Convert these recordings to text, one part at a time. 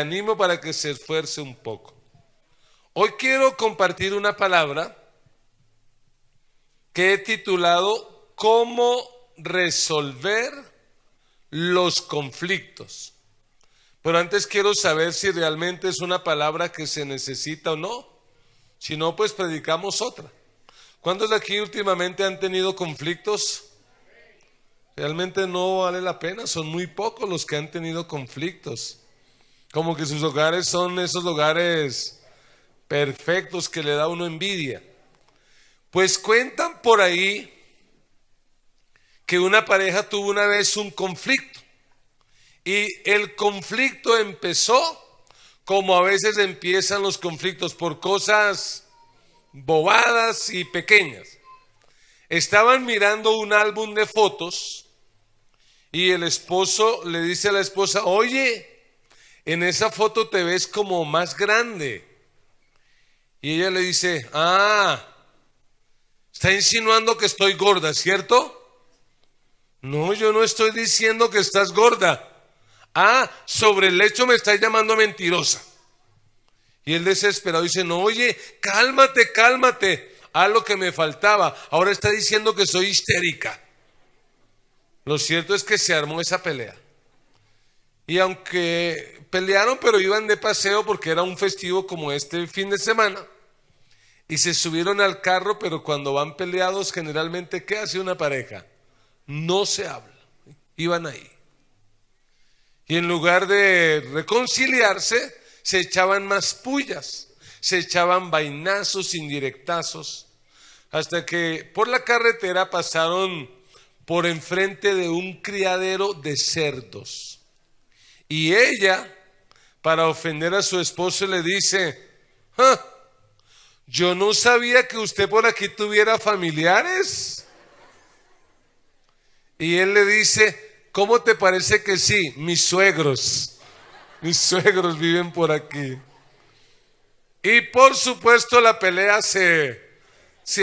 le animo para que se esfuerce un poco. Hoy quiero compartir una palabra que he titulado ¿Cómo resolver los conflictos? Pero antes quiero saber si realmente es una palabra que se necesita o no. Si no, pues predicamos otra. ¿Cuántos de aquí últimamente han tenido conflictos? Realmente no vale la pena, son muy pocos los que han tenido conflictos. Como que sus hogares son esos hogares perfectos que le da a uno envidia. Pues cuentan por ahí que una pareja tuvo una vez un conflicto. Y el conflicto empezó como a veces empiezan los conflictos, por cosas bobadas y pequeñas. Estaban mirando un álbum de fotos y el esposo le dice a la esposa: oye, en esa foto te ves como más grande. Y ella le dice: está insinuando que estoy gorda, ¿cierto? No, yo no estoy diciendo que estás gorda. Sobre el hecho me estás llamando mentirosa. Y él desesperado dice: no, oye, cálmate. Lo que me faltaba. Ahora está diciendo que soy histérica. Lo cierto es que se armó esa pelea. Y aunque pelearon, pero iban de paseo porque era un festivo como este fin de semana. Y se subieron al carro, pero cuando van peleados, generalmente, ¿qué hace una pareja? No se habla. Iban ahí. Y en lugar de reconciliarse, se echaban más pullas, se echaban vainazos, indirectazos, hasta que por la carretera pasaron por enfrente de un criadero de cerdos. Y ella, para ofender a su esposo, le dice: yo no sabía que usted por aquí tuviera familiares. Y él le dice: ¿cómo te parece que sí? Mis suegros viven por aquí. Y por supuesto la pelea se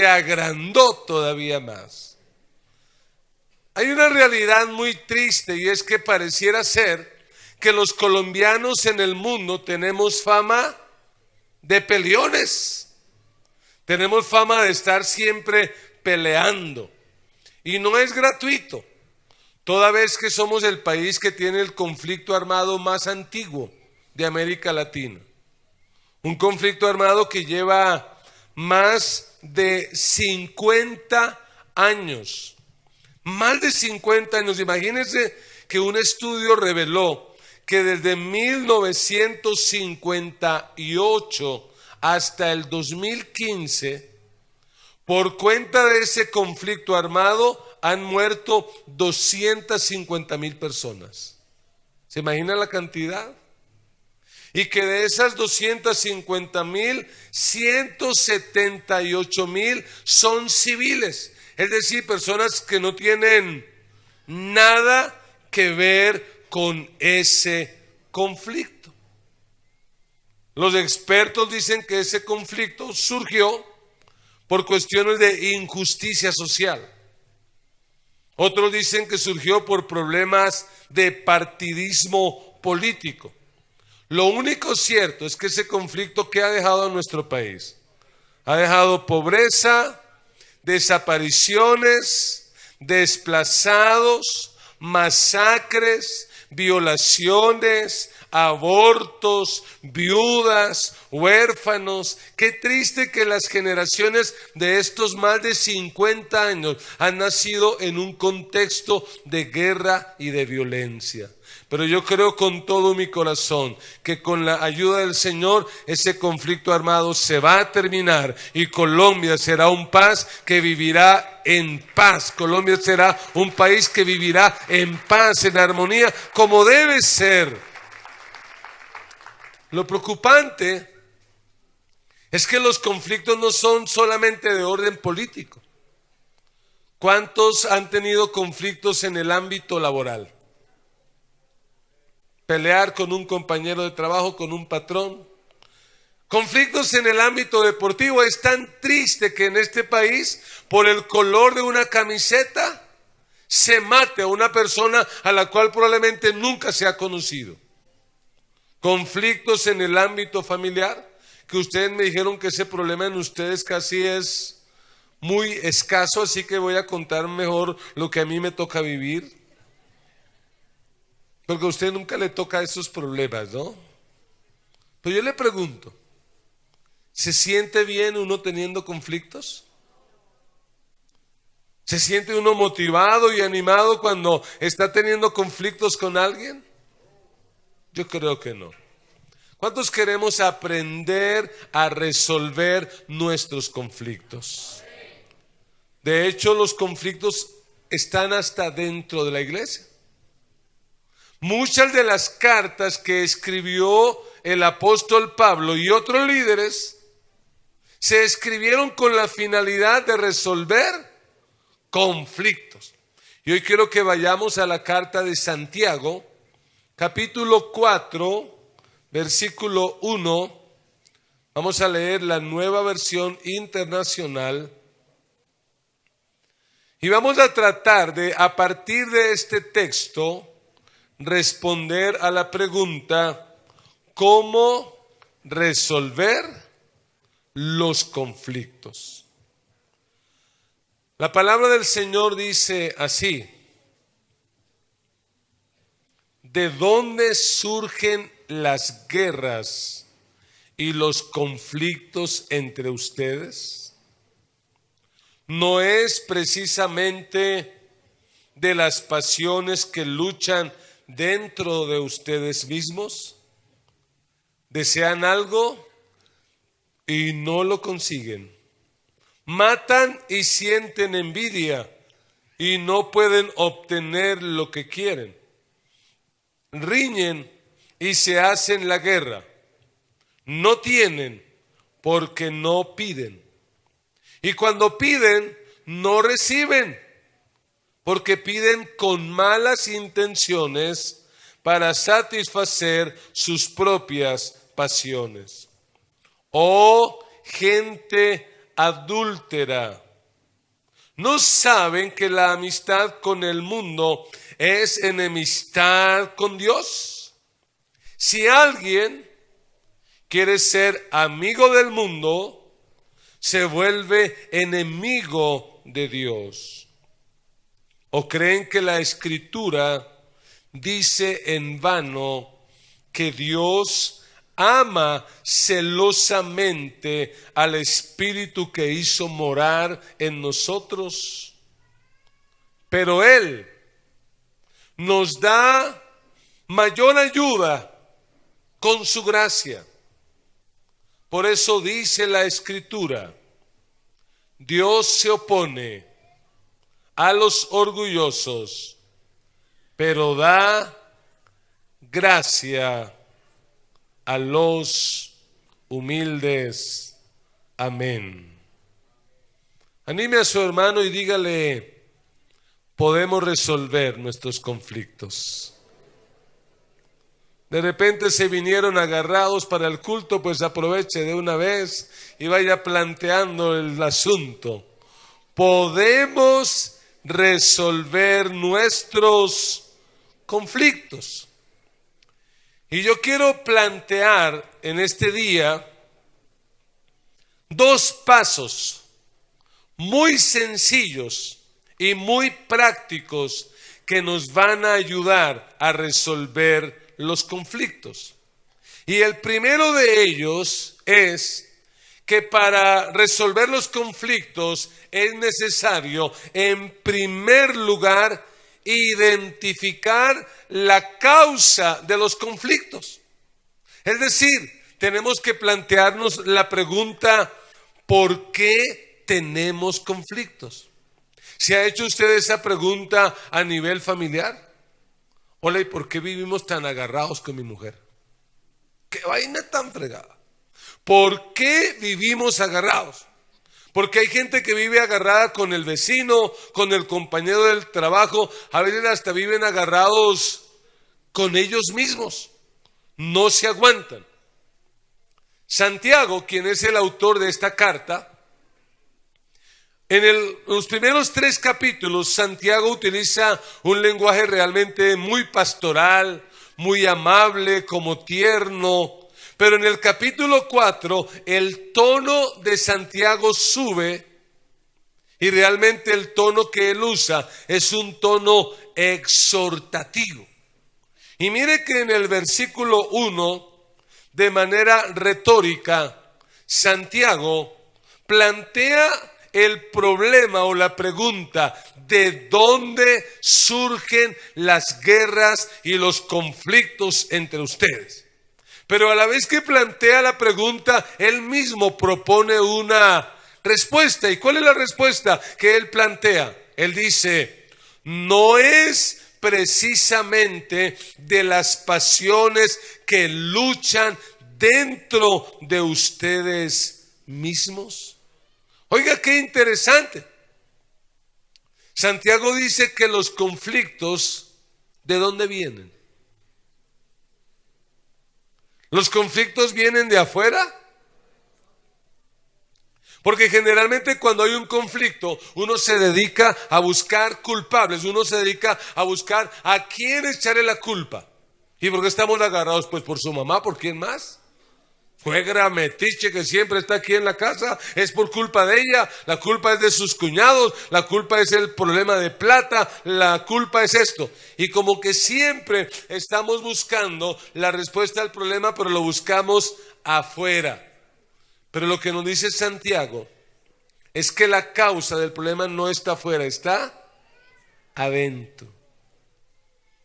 agrandó todavía más. Hay una realidad muy triste, y es que pareciera ser que los colombianos en el mundo tenemos fama de peleones. Tenemos fama de estar siempre peleando. Y no es gratuito. Toda vez que somos el país que tiene el conflicto armado más antiguo de América Latina. Un conflicto armado que lleva más de 50 años. Más de 50 años. Imagínense que un estudio reveló que desde 1958 hasta el 2015, por cuenta de ese conflicto armado, han muerto 250,000 personas. ¿Se imagina la cantidad? Y que de esas 250,000, 178,000 son civiles. Es decir, personas que no tienen nada que ver con ese conflicto. Los expertos dicen que ese conflicto surgió por cuestiones de injusticia social. Otros dicen que surgió por problemas de partidismo político. Lo único cierto es que ese conflicto, ¿qué ha dejado a nuestro país? Ha dejado pobreza, desapariciones, desplazados, masacres, violaciones, abortos, viudas, huérfanos. Qué triste que las generaciones de estos más de 50 años han nacido en un contexto de guerra y de violencia. Pero yo creo con todo mi corazón que con la ayuda del Señor ese conflicto armado se va a terminar y Colombia será un país que vivirá en paz. Colombia será un país que vivirá en paz, en armonía, como debe ser. Lo preocupante es que los conflictos no son solamente de orden político. ¿Cuántos han tenido conflictos en el ámbito laboral? Pelear con un compañero de trabajo, con un patrón. Conflictos en el ámbito deportivo. Es tan triste que en este país, por el color de una camiseta, se mate a una persona a la cual probablemente nunca se ha conocido. conflictos en el ámbito familiar, que ustedes me dijeron que ese problema en ustedes casi es muy escaso, así que voy a contar mejor lo que a mí me toca vivir, porque a usted nunca le toca esos problemas, ¿no? Pero yo le pregunto, ¿se siente bien uno teniendo conflictos? ¿Se siente uno motivado y animado cuando está teniendo conflictos con alguien? Yo creo que no. ¿Cuántos queremos aprender a resolver nuestros conflictos? De hecho, los conflictos están hasta dentro de la iglesia. Muchas de las cartas que escribió el apóstol Pablo y otros líderes se escribieron con la finalidad de resolver conflictos. Y hoy quiero que vayamos a la carta de Santiago, capítulo 4, versículo 1. Vamos a leer la Nueva Versión Internacional. Y vamos a tratar de, a partir de este texto, responder a la pregunta: ¿cómo resolver los conflictos? La palabra del Señor dice así: ¿de dónde surgen las guerras y los conflictos entre ustedes? ¿No es precisamente de las pasiones que luchan dentro de ustedes mismos? ¿Desean algo y no lo consiguen? Matan y sienten envidia y no pueden obtener lo que quieren. Riñen y se hacen la guerra. No tienen porque no piden. Y cuando piden, no reciben, porque piden con malas intenciones para satisfacer sus propias pasiones. Oh gente adúltera, ¿no saben que la amistad con el mundo es enemistad con Dios? Si alguien quiere ser amigo del mundo, se vuelve enemigo de Dios. ¿O creen que la Escritura dice en vano que Dios ama celosamente al Espíritu que hizo morar en nosotros? Pero Él nos da mayor ayuda con su gracia. Por eso dice la Escritura: Dios se opone a los orgullosos, pero da gracia a los humildes. Amén. Anime a su hermano y dígale: podemos resolver nuestros conflictos. De repente se vinieron agarrados para el culto, pues aproveche de una vez y vaya planteando el asunto. Podemos resolver nuestros conflictos. Y yo quiero plantear en este día dos pasos muy sencillos y muy prácticos que nos van a ayudar a resolver los conflictos. Y el primero de ellos es que para resolver los conflictos es necesario, en primer lugar, identificar la causa de los conflictos. Es decir, tenemos que plantearnos la pregunta: ¿por qué tenemos conflictos? ¿Se ha hecho usted esa pregunta a nivel familiar? Hola, ¿y por qué vivimos tan agarrados con mi mujer? ¿Qué vaina tan fregada? ¿Por qué vivimos agarrados? Porque hay gente que vive agarrada con el vecino, con el compañero del trabajo, a veces hasta viven agarrados con ellos mismos, no se aguantan. Santiago, quien es el autor de esta carta, en los primeros 3 capítulos, Santiago utiliza un lenguaje realmente muy pastoral, muy amable, como tierno. Pero en el capítulo 4 el tono de Santiago sube y realmente el tono que él usa es un tono exhortativo. Y mire que en el versículo 1, de manera retórica, Santiago plantea el problema o la pregunta de dónde surgen las guerras y los conflictos entre ustedes. Pero a la vez que plantea la pregunta, él mismo propone una respuesta. ¿Y cuál es la respuesta que él plantea? Él dice, no es precisamente de las pasiones que luchan dentro de ustedes mismos. Oiga, qué interesante. Santiago dice que los conflictos, ¿de dónde vienen? ¿Los conflictos vienen de afuera? Porque generalmente cuando hay un conflicto, uno se dedica a buscar culpables, uno se dedica a buscar a quién echarle la culpa. ¿Y por qué estamos agarrados? Pues por su mamá, ¿por quién más? Suegra metiche que siempre está aquí en la casa, es por culpa de ella, la culpa es de sus cuñados, la culpa es el problema de plata, la culpa es esto. Y como que siempre estamos buscando la respuesta al problema, pero lo buscamos afuera. Pero lo que nos dice Santiago es que la causa del problema no está afuera, está adentro.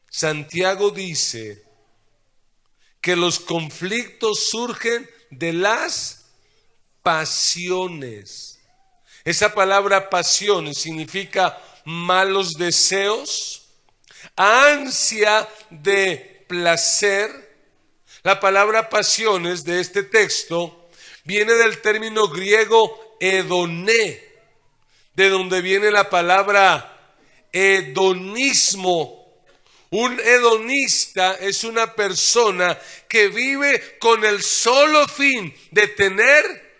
Santiago dice que los conflictos surgen de las pasiones. Esa palabra pasiones significa malos deseos, ansia de placer. La palabra pasiones de este texto viene del término griego hedoné, de donde viene la palabra hedonismo. Un hedonista es una persona que vive con el solo fin de tener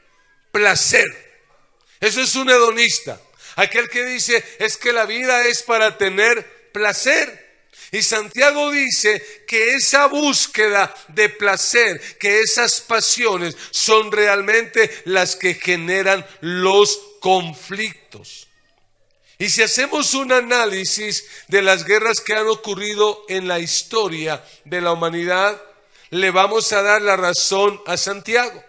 placer. Eso es un hedonista. Aquel que dice es que la vida es para tener placer. Y Santiago dice que esa búsqueda de placer, que esas pasiones son realmente las que generan los conflictos. Y si hacemos un análisis de las guerras que han ocurrido en la historia de la humanidad, le vamos a dar la razón a Santiago.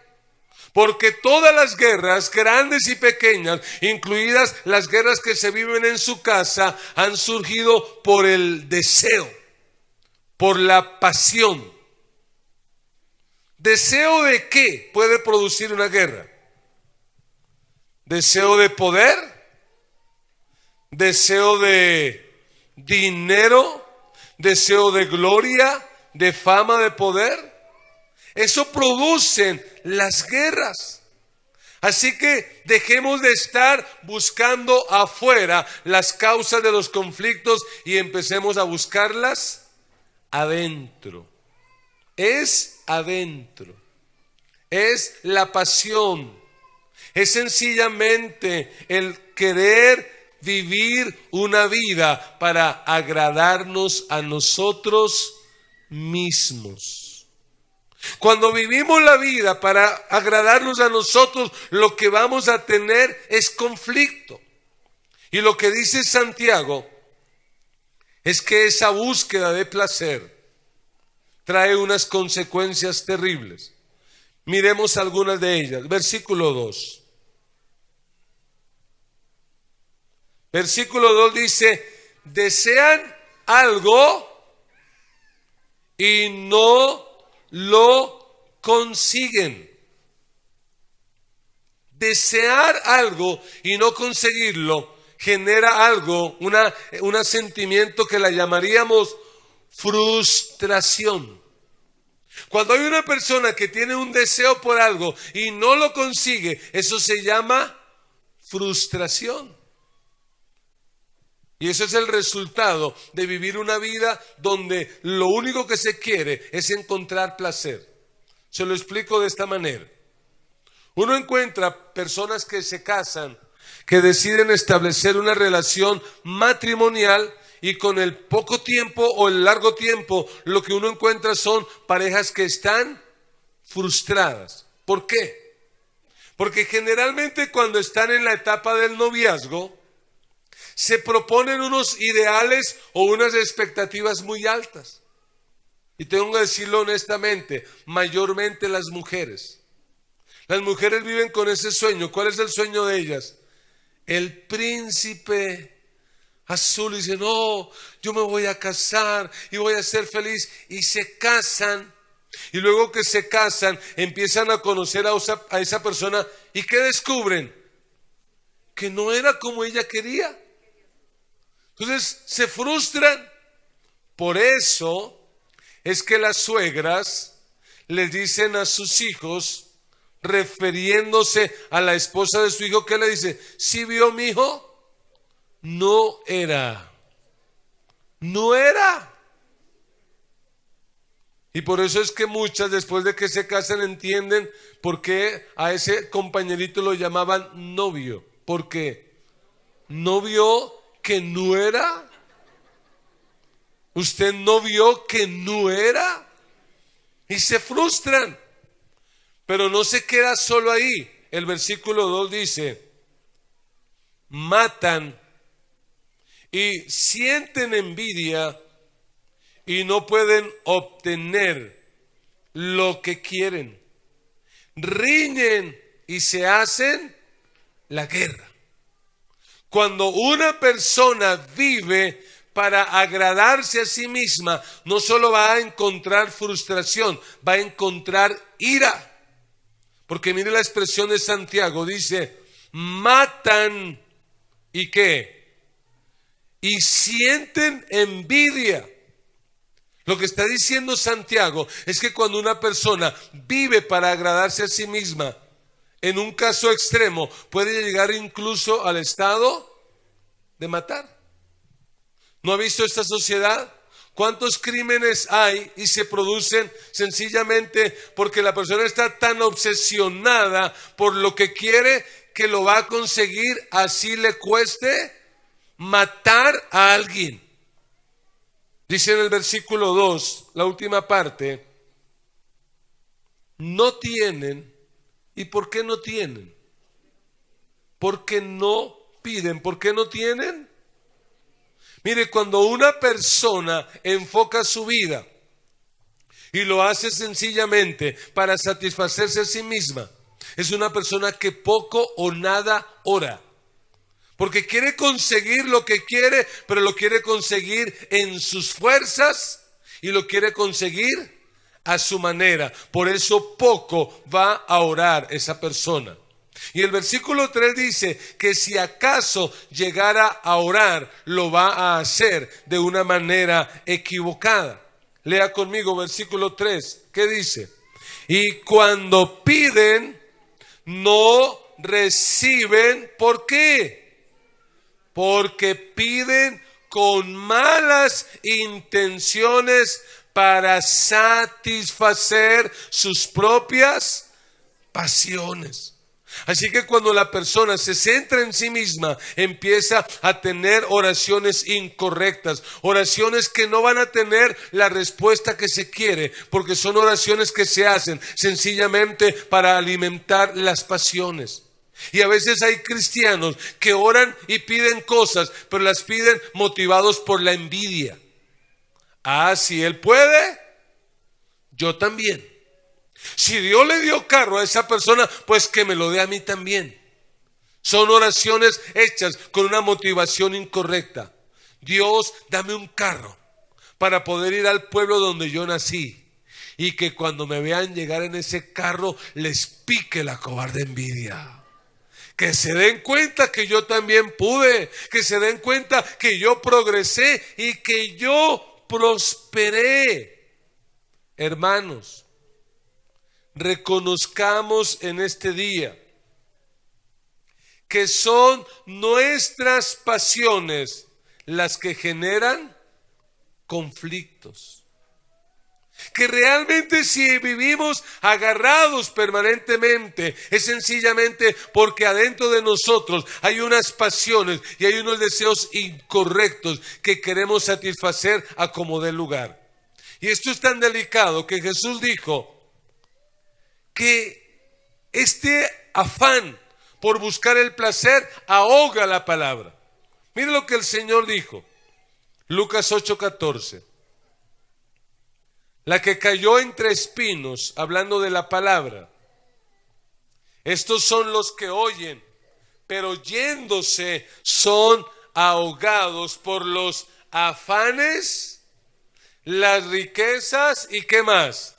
Porque todas las guerras, grandes y pequeñas, incluidas las guerras que se viven en su casa, han surgido por el deseo, por la pasión. ¿Deseo de qué puede producir una guerra? ¿Deseo de poder? ¿Deseo de dinero? ¿Deseo de gloria? ¿De fama? ¿De poder? Eso producen las guerras. Así que dejemos de estar buscando afuera las causas de los conflictos y empecemos a buscarlas adentro. Es adentro. Es la pasión. Es sencillamente el querer vivir una vida para agradarnos a nosotros mismos. Cuando vivimos la vida para agradarnos a nosotros, lo que vamos a tener es conflicto. Y lo que dice Santiago es que esa búsqueda de placer trae unas consecuencias terribles. Miremos algunas de ellas. Versículo 2. Versículo 2 dice, desean algo y no lo consiguen. Desear algo y no conseguirlo genera algo, un sentimiento que la llamaríamos frustración. Cuando hay una persona que tiene un deseo por algo y no lo consigue, eso se llama frustración. Y eso es el resultado de vivir una vida donde lo único que se quiere es encontrar placer. Se lo explico de esta manera. Uno encuentra personas que se casan, que deciden establecer una relación matrimonial y con el poco tiempo o el largo tiempo lo que uno encuentra son parejas que están frustradas. ¿Por qué? Porque generalmente cuando están en la etapa del noviazgo se proponen unos ideales o unas expectativas muy altas. Y tengo que decirlo honestamente, mayormente las mujeres. Las mujeres viven con ese sueño. ¿Cuál es el sueño de ellas? El príncipe azul. Y dicen, no, yo me voy a casar y voy a ser feliz. Y se casan. Y luego que se casan, empiezan a conocer a esa persona. ¿Y qué descubren? Que no era como ella quería. Entonces se frustran. Por eso es que las suegras les dicen a sus hijos, refiriéndose a la esposa de su hijo, ¿qué le dice? ¿Sí vio mi hijo? No era. Y por eso es que muchas después de que se casan entienden por qué a ese compañerito lo llamaban novio. Porque no vio que no era. ¿Usted no vio que no era? Y se frustran. Pero no se queda solo ahí. El versículo 2 dice, matan y sienten envidia y no pueden obtener lo que quieren. Riñen y se hacen la guerra. Cuando una persona vive para agradarse a sí misma, no solo va a encontrar frustración, va a encontrar ira. Porque mire la expresión de Santiago, dice, matan y ¿qué? Y sienten envidia. Lo que está diciendo Santiago es que cuando una persona vive para agradarse a sí misma, en un caso extremo, puede llegar incluso al estado de matar. ¿No ha visto esta sociedad? ¿Cuántos crímenes hay y se producen sencillamente porque la persona está tan obsesionada por lo que quiere que lo va a conseguir así le cueste matar a alguien? Dice en el versículo 2, la última parte, no tienen. ¿Y por qué no tienen? Porque no piden. ¿Por qué no tienen? Mire, cuando una persona enfoca su vida y lo hace sencillamente para satisfacerse a sí misma, es una persona que poco o nada ora. Porque quiere conseguir lo que quiere, pero lo quiere conseguir en sus fuerzas y lo quiere conseguir a su manera. Por eso poco va a orar esa persona. Y el versículo 3 dice que si acaso llegara a orar, lo va a hacer de una manera equivocada. Lea conmigo versículo 3. ¿Qué dice? Y cuando piden, no reciben. ¿Por qué? Porque piden con malas intenciones para satisfacer sus propias pasiones. Así que cuando la persona se centra en sí misma, empieza a tener oraciones incorrectas, oraciones que no van a tener la respuesta que se quiere, porque son oraciones que se hacen sencillamente para alimentar las pasiones. Y a veces hay cristianos que oran y piden cosas, pero las piden motivados por la envidia. Ah, si él puede, yo también. Si Dios le dio carro a esa persona, pues que me lo dé a mí también. Son oraciones hechas con una motivación incorrecta. Dios, dame un carro para poder ir al pueblo donde yo nací. Y que cuando me vean llegar en ese carro, les pique la cobarde envidia. Que se den cuenta que yo también pude. Que se den cuenta que yo progresé y que yo prosperé. Hermanos, reconozcamos en este día que son nuestras pasiones las que generan conflictos. Que realmente si vivimos agarrados permanentemente es sencillamente porque adentro de nosotros hay unas pasiones y hay unos deseos incorrectos que queremos satisfacer a como dé lugar. Y esto es tan delicado que Jesús dijo que este afán por buscar el placer ahoga la palabra. Mire lo que el Señor dijo, Lucas 8:14. La que cayó entre espinos, hablando de la palabra. Estos son los que oyen, pero yéndose son ahogados por los afanes, las riquezas y ¿qué más?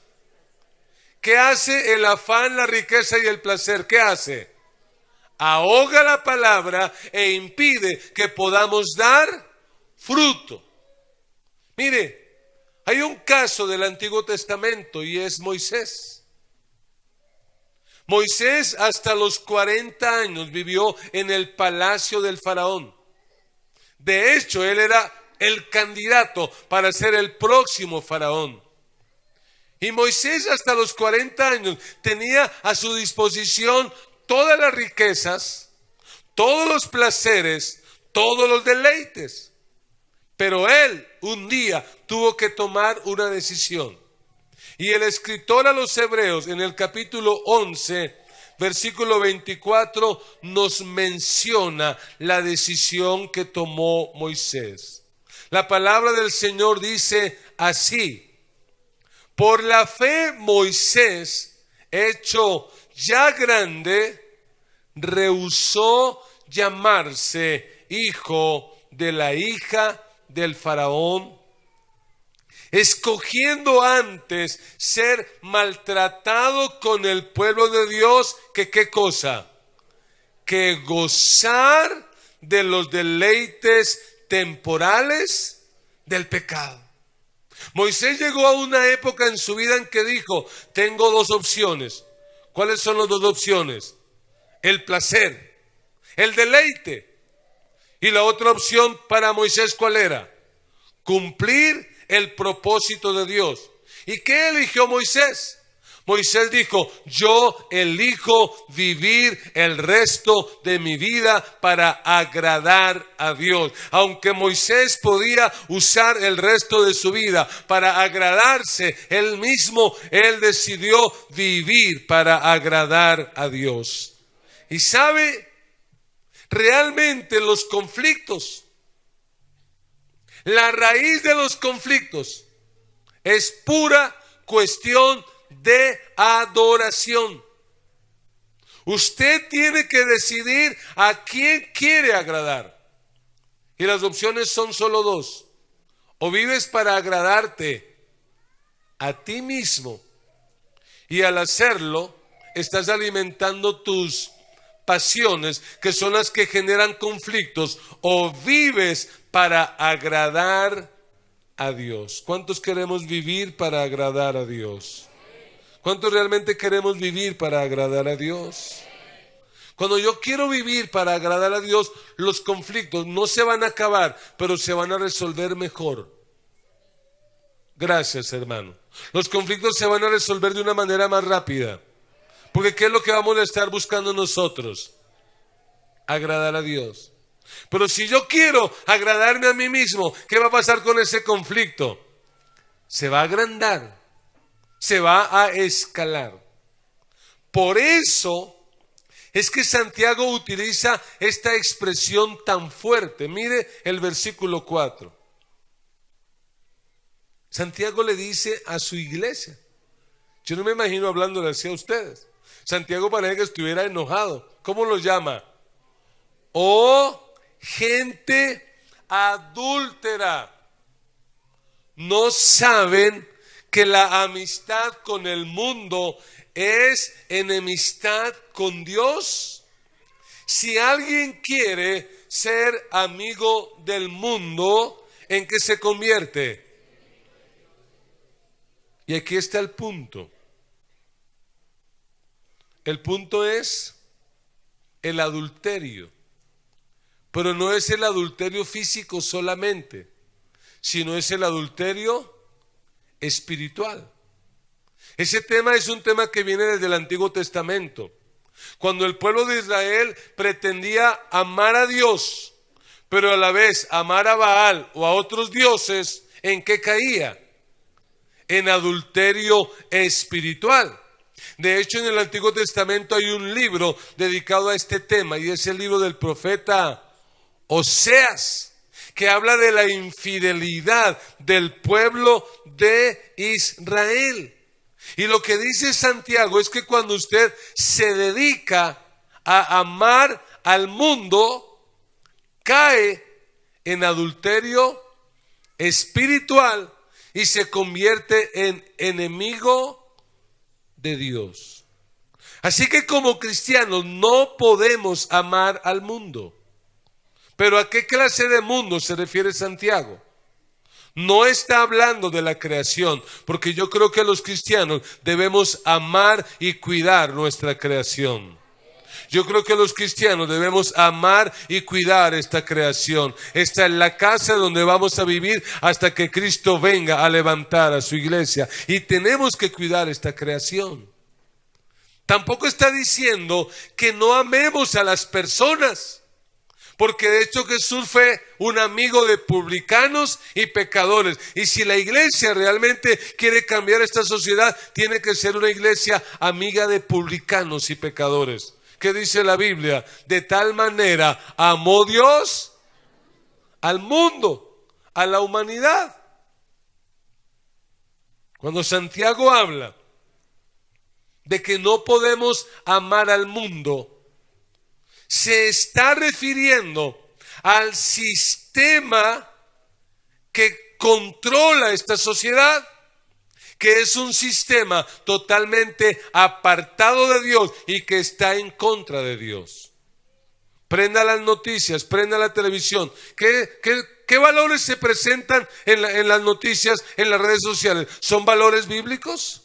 ¿Qué hace el afán, la riqueza y el placer? ¿Qué hace? Ahoga la palabra e impide que podamos dar fruto. Mire, hay un caso del Antiguo Testamento y es Moisés. Moisés hasta los 40 años vivió en el palacio del faraón. De hecho, él era el candidato para ser el próximo faraón. Y Moisés hasta los 40 años tenía a su disposición todas las riquezas, todos los placeres, todos los deleites. Pero él un día tuvo que tomar una decisión. Y el escritor a los Hebreos en el capítulo 11, versículo 24, nos menciona la decisión que tomó Moisés. La palabra del Señor dice así: por la fe Moisés, hecho ya grande, rehusó llamarse hijo de la hija del faraón, escogiendo antes ser maltratado con el pueblo de Dios que ¿qué cosa? Que gozar de los deleites temporales del pecado. Moisés llegó a una época en su vida en que dijo: tengo dos opciones. ¿Cuáles son las dos opciones? El placer, el deleite. Y la otra opción para Moisés, ¿cuál era? Cumplir el propósito de Dios. ¿Y qué eligió Moisés? Moisés dijo: yo elijo vivir el resto de mi vida para agradar a Dios. Aunque Moisés podía usar el resto de su vida para agradarse él mismo, él decidió vivir para agradar a Dios. Y sabe, realmente los conflictos, la raíz de los conflictos es pura cuestión de adoración. Usted tiene que decidir a quién quiere agradar. Y las opciones son solo dos. O vives para agradarte a ti mismo, y al hacerlo estás alimentando tus pasiones, que son las que generan conflictos, o vives para agradar a Dios. ¿Cuántos queremos vivir para agradar a Dios? ¿Cuántos realmente queremos vivir para agradar a Dios? Cuando yo quiero vivir para agradar a Dios, los conflictos no se van a acabar, pero se van a resolver mejor. Gracias, hermano. Los conflictos se van a resolver de una manera más rápida. Porque ¿qué es lo que vamos a estar buscando nosotros? Agradar a Dios. Pero si yo quiero agradarme a mí mismo, ¿qué va a pasar con ese conflicto? Se va a agrandar, se va a escalar. Por eso es que Santiago utiliza esta expresión tan fuerte. Mire el versículo 4. Santiago le dice a su iglesia. Yo no me imagino hablándole así a ustedes. Santiago parece que estuviera enojado. ¿Cómo lo llama? Oh, gente adúltera. ¿No saben que la amistad con el mundo es enemistad con Dios? Si alguien quiere ser amigo del mundo, ¿en qué se convierte? Y aquí está el punto. El punto es el adulterio. Pero no es el adulterio físico solamente, sino es el adulterio espiritual. Ese tema es un tema que viene desde el Antiguo Testamento. Cuando el pueblo de Israel pretendía amar a Dios, pero a la vez amar a Baal o a otros dioses, ¿en qué caía? En adulterio espiritual. De hecho, en el Antiguo Testamento hay un libro dedicado a este tema, y es el libro del profeta Oseas, que habla de la infidelidad del pueblo de Israel. Y lo que dice Santiago es que cuando usted se dedica a amar al mundo, cae en adulterio espiritual y se convierte en enemigo de Dios. Así que como cristianos no podemos amar al mundo. ¿Pero a qué clase de mundo se refiere Santiago? No está hablando de la creación, porque yo creo que los cristianos debemos amar y cuidar nuestra creación. Yo creo que los cristianos debemos amar y cuidar esta creación. Esta es la casa donde vamos a vivir hasta que Cristo venga a levantar a su iglesia. Y tenemos que cuidar esta creación. Tampoco está diciendo que no amemos a las personas. Porque de hecho Jesús fue un amigo de publicanos y pecadores. Y si la iglesia realmente quiere cambiar esta sociedad, tiene que ser una iglesia amiga de publicanos y pecadores. ¿Qué dice la Biblia? De tal manera amó Dios al mundo, a la humanidad. Cuando Santiago habla de que no podemos amar al mundo, se está refiriendo al sistema que controla esta sociedad, que es un sistema totalmente apartado de Dios y que está en contra de Dios. Prenda las noticias, prenda la televisión. ¿Qué valores se presentan en las noticias, en las redes sociales? ¿Son valores bíblicos?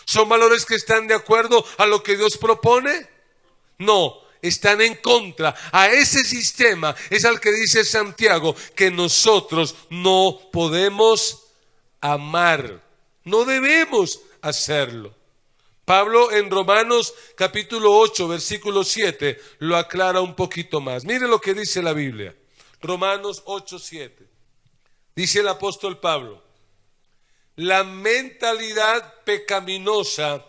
¿Son valores que están de acuerdo a lo que Dios propone? No. Están en contra. A ese sistema es al que dice Santiago que nosotros no podemos amar. No debemos hacerlo. Pablo en Romanos capítulo 8 versículo 7 lo aclara un poquito más. Mire lo que dice la Biblia. Romanos 8, 7. Dice el apóstol Pablo: la mentalidad pecaminosa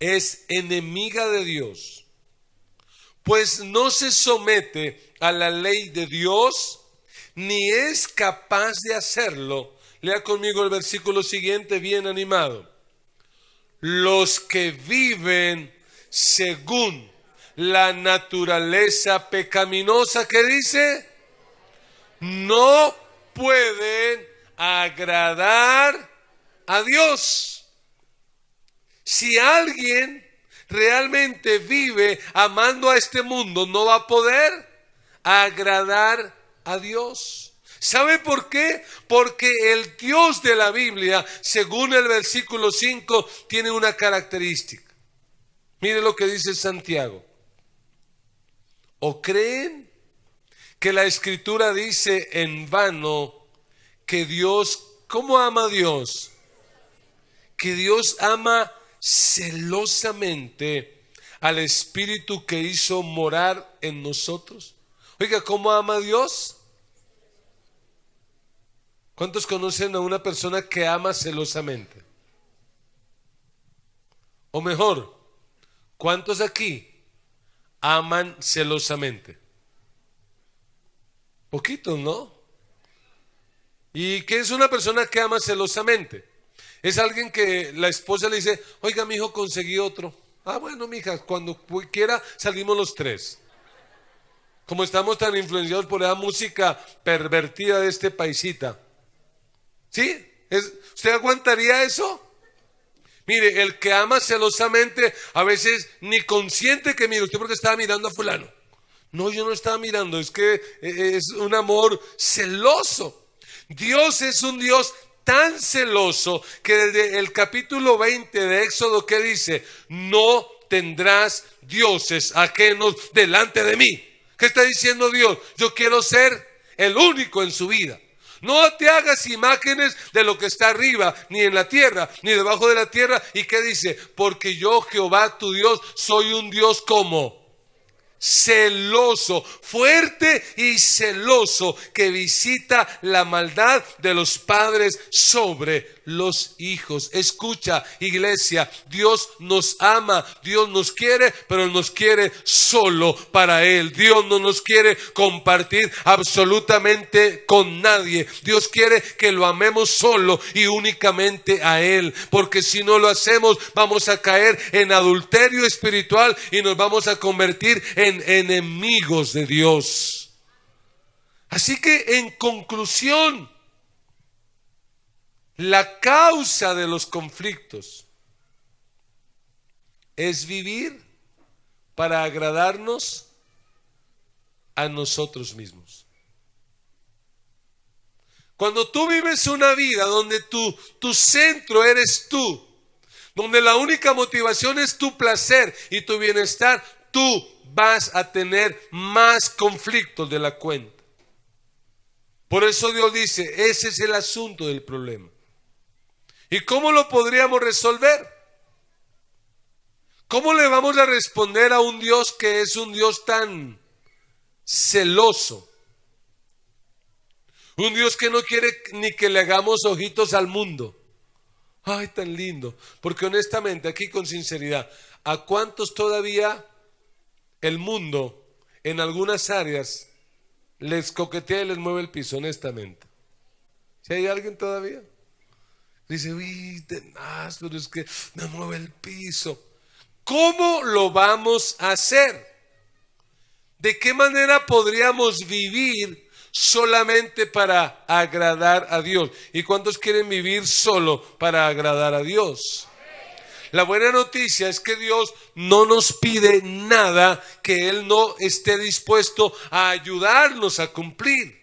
es enemiga de Dios, pues no se somete a la ley de Dios, ni es capaz de hacerlo. Lea conmigo el versículo siguiente, bien animado. Los que viven según la naturaleza pecaminosa, ¿qué dice? No pueden agradar a Dios. Si alguien realmente vive amando a este mundo, no va a poder agradar a Dios. ¿Sabe por qué? Porque el Dios de la Biblia, según el versículo 5, tiene una característica. Mire lo que dice Santiago. ¿O creen que la Escritura dice en vano que Dios, ¿cómo ama a Dios? Que Dios ama celosamente al Espíritu que hizo morar en nosotros. Oiga, ¿cómo ama a Dios? ¿Cuántos conocen a una persona que ama celosamente? O mejor, ¿cuántos aquí aman celosamente? Poquitos, ¿no? ¿Y qué es una persona que ama celosamente? Es alguien que la esposa le dice: oiga, mi hijo, conseguí otro. Ah, bueno, mija, cuando quiera salimos los tres. Como estamos tan influenciados por esa música pervertida de este paisita. ¿Sí? ¿Usted aguantaría eso? Mire, el que ama celosamente a veces ni consciente que mire, usted porque estaba mirando a fulano. No, yo no estaba mirando, es que es un amor celoso. Dios es un Dios tan celoso que desde el capítulo 20 de Éxodo, ¿qué dice? No tendrás dioses ajenos delante de mí. ¿Qué está diciendo Dios? Yo quiero ser el único en su vida. No te hagas imágenes de lo que está arriba, ni en la tierra, ni debajo de la tierra. ¿Y qué dice? Porque yo, Jehová tu Dios, soy un Dios como celoso, fuerte y celoso, que visita la maldad de los padres sobre los hijos. Escucha, iglesia, Dios nos ama, Dios nos quiere, pero nos quiere solo para Él. Dios no nos quiere compartir absolutamente con nadie. Dios quiere que lo amemos solo y únicamente a Él, porque si no lo hacemos vamos a caer en adulterio espiritual y nos vamos a convertir en enemigos de Dios. Así que en conclusión, la causa de los conflictos es vivir para agradarnos a nosotros mismos. Cuando tú vives una vida donde tu centro eres tú, donde la única motivación es tu placer y tu bienestar, tú vas a tener más conflictos de la cuenta. Por eso Dios dice, ese es el asunto del problema. ¿Y cómo lo podríamos resolver? ¿Cómo le vamos a responder a un Dios que es un Dios tan celoso? Un Dios que no quiere ni que le hagamos ojitos al mundo. Ay, tan lindo. Porque honestamente, aquí con sinceridad, ¿a cuántos todavía el mundo en algunas áreas les coquetea y les mueve el piso, honestamente? ¿Si hay alguien todavía? Dice, uy, tenaz, pero es que me mueve el piso. ¿Cómo lo vamos a hacer? ¿De qué manera podríamos vivir solamente para agradar a Dios? ¿Y cuántos quieren vivir solo para agradar a Dios? La buena noticia es que Dios no nos pide nada que Él no esté dispuesto a ayudarnos a cumplir.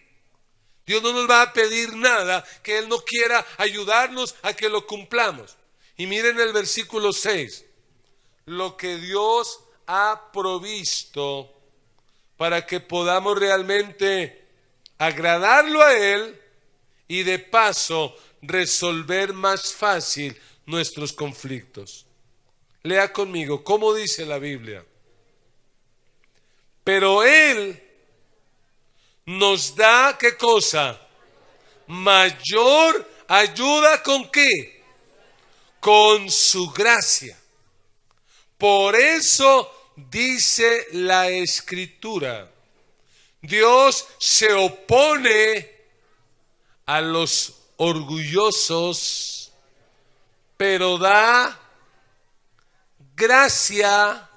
Dios no nos va a pedir nada que Él no quiera ayudarnos a que lo cumplamos. Y miren el versículo 6. Lo que Dios ha provisto para que podamos realmente agradarlo a Él y de paso resolver más fácil nuestros conflictos. Lea conmigo, ¿cómo dice la Biblia? Pero Él nos da, ¿qué cosa? Mayor ayuda, ¿con qué? Con su gracia. Por eso dice la Escritura, Dios se opone a los orgullosos, pero da gracia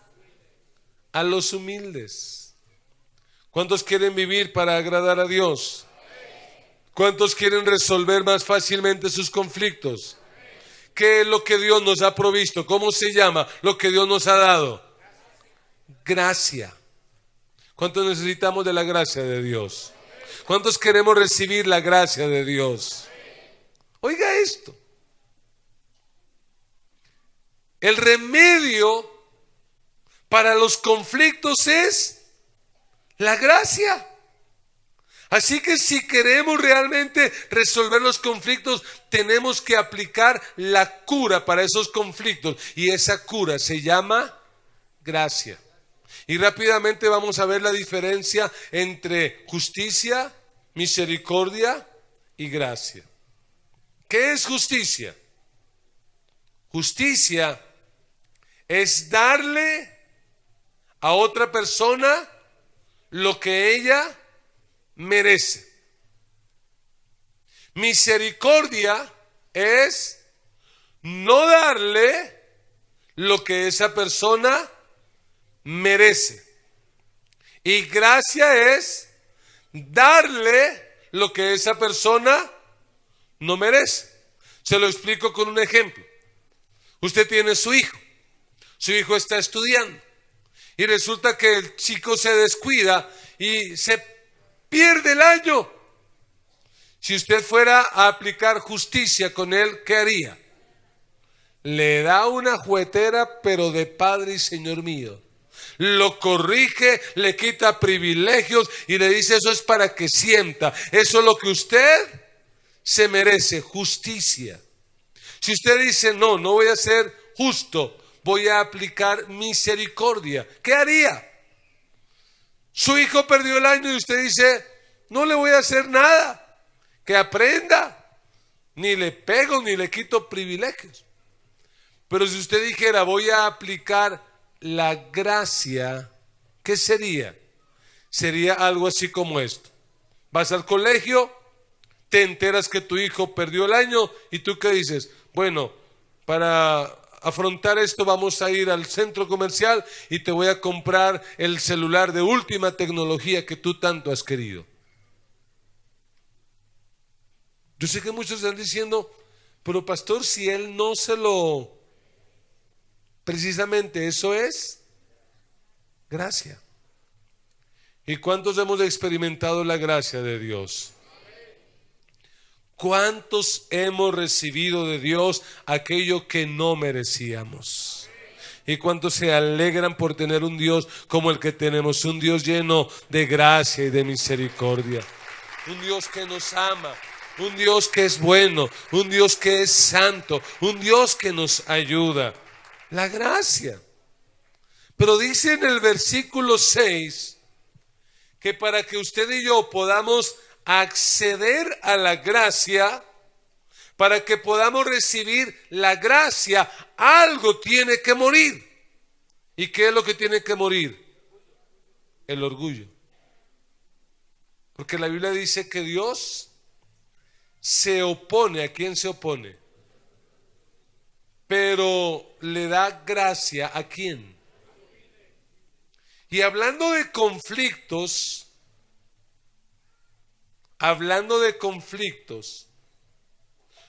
a los humildes. ¿Cuántos quieren vivir para agradar a Dios? ¿Cuántos quieren resolver más fácilmente sus conflictos? ¿Qué es lo que Dios nos ha provisto? ¿Cómo se llama lo que Dios nos ha dado? Gracia. ¿Cuántos necesitamos de la gracia de Dios? ¿Cuántos queremos recibir la gracia de Dios? Oiga esto. El remedio para los conflictos es la gracia. Así que si queremos realmente resolver los conflictos, tenemos que aplicar la cura para esos conflictos. Y esa cura se llama gracia. Y rápidamente vamos a ver la diferencia entre justicia, misericordia y gracia. ¿Qué es justicia? Justicia es darle a otra persona lo que ella merece. Misericordia es no darle lo que esa persona merece. Y gracia es darle lo que esa persona no merece. Se lo explico con un ejemplo. Usted tiene su hijo está estudiando y resulta que el chico se descuida y se pierde el año. Si usted fuera a aplicar justicia con él, ¿qué haría? Le da una juetera, pero de Padre y Señor mío. Lo corrige, le quita privilegios y le dice: eso es para que sienta. Eso es lo que usted se merece? Justicia. Si usted dice, no, no voy a ser justo, voy a aplicar misericordia, ¿qué haría? Su hijo perdió el año y usted dice, no le voy a hacer nada, que aprenda, ni le pego ni le quito privilegios. Pero si usted dijera, voy a aplicar la gracia, ¿qué sería? Sería algo así como esto. Vas al colegio, te enteras que tu hijo perdió el año y tú ¿qué dices? Bueno, para afrontar esto vamos a ir al centro comercial y te voy a comprar el celular de última tecnología que tú tanto has querido. Yo sé que muchos están diciendo, pero pastor, si él no se lo... Precisamente eso es gracia. ¿Y cuántos hemos experimentado la gracia de Dios? ¿Cuántos hemos recibido de Dios aquello que no merecíamos? ¿Y cuántos se alegran por tener un Dios como el que tenemos? Un Dios lleno de gracia y de misericordia. Un Dios que nos ama, un Dios que es bueno, un Dios que es santo, un Dios que nos ayuda. La gracia. Pero dice en el versículo 6 que para que usted y yo podamos acceder a la gracia, para que podamos recibir la gracia, algo tiene que morir. ¿Y qué es lo que tiene que morir? El orgullo. Porque la Biblia dice que Dios se opone. ¿A quién se opone? Pero le da gracia ¿a quién? Y hablando de conflictos,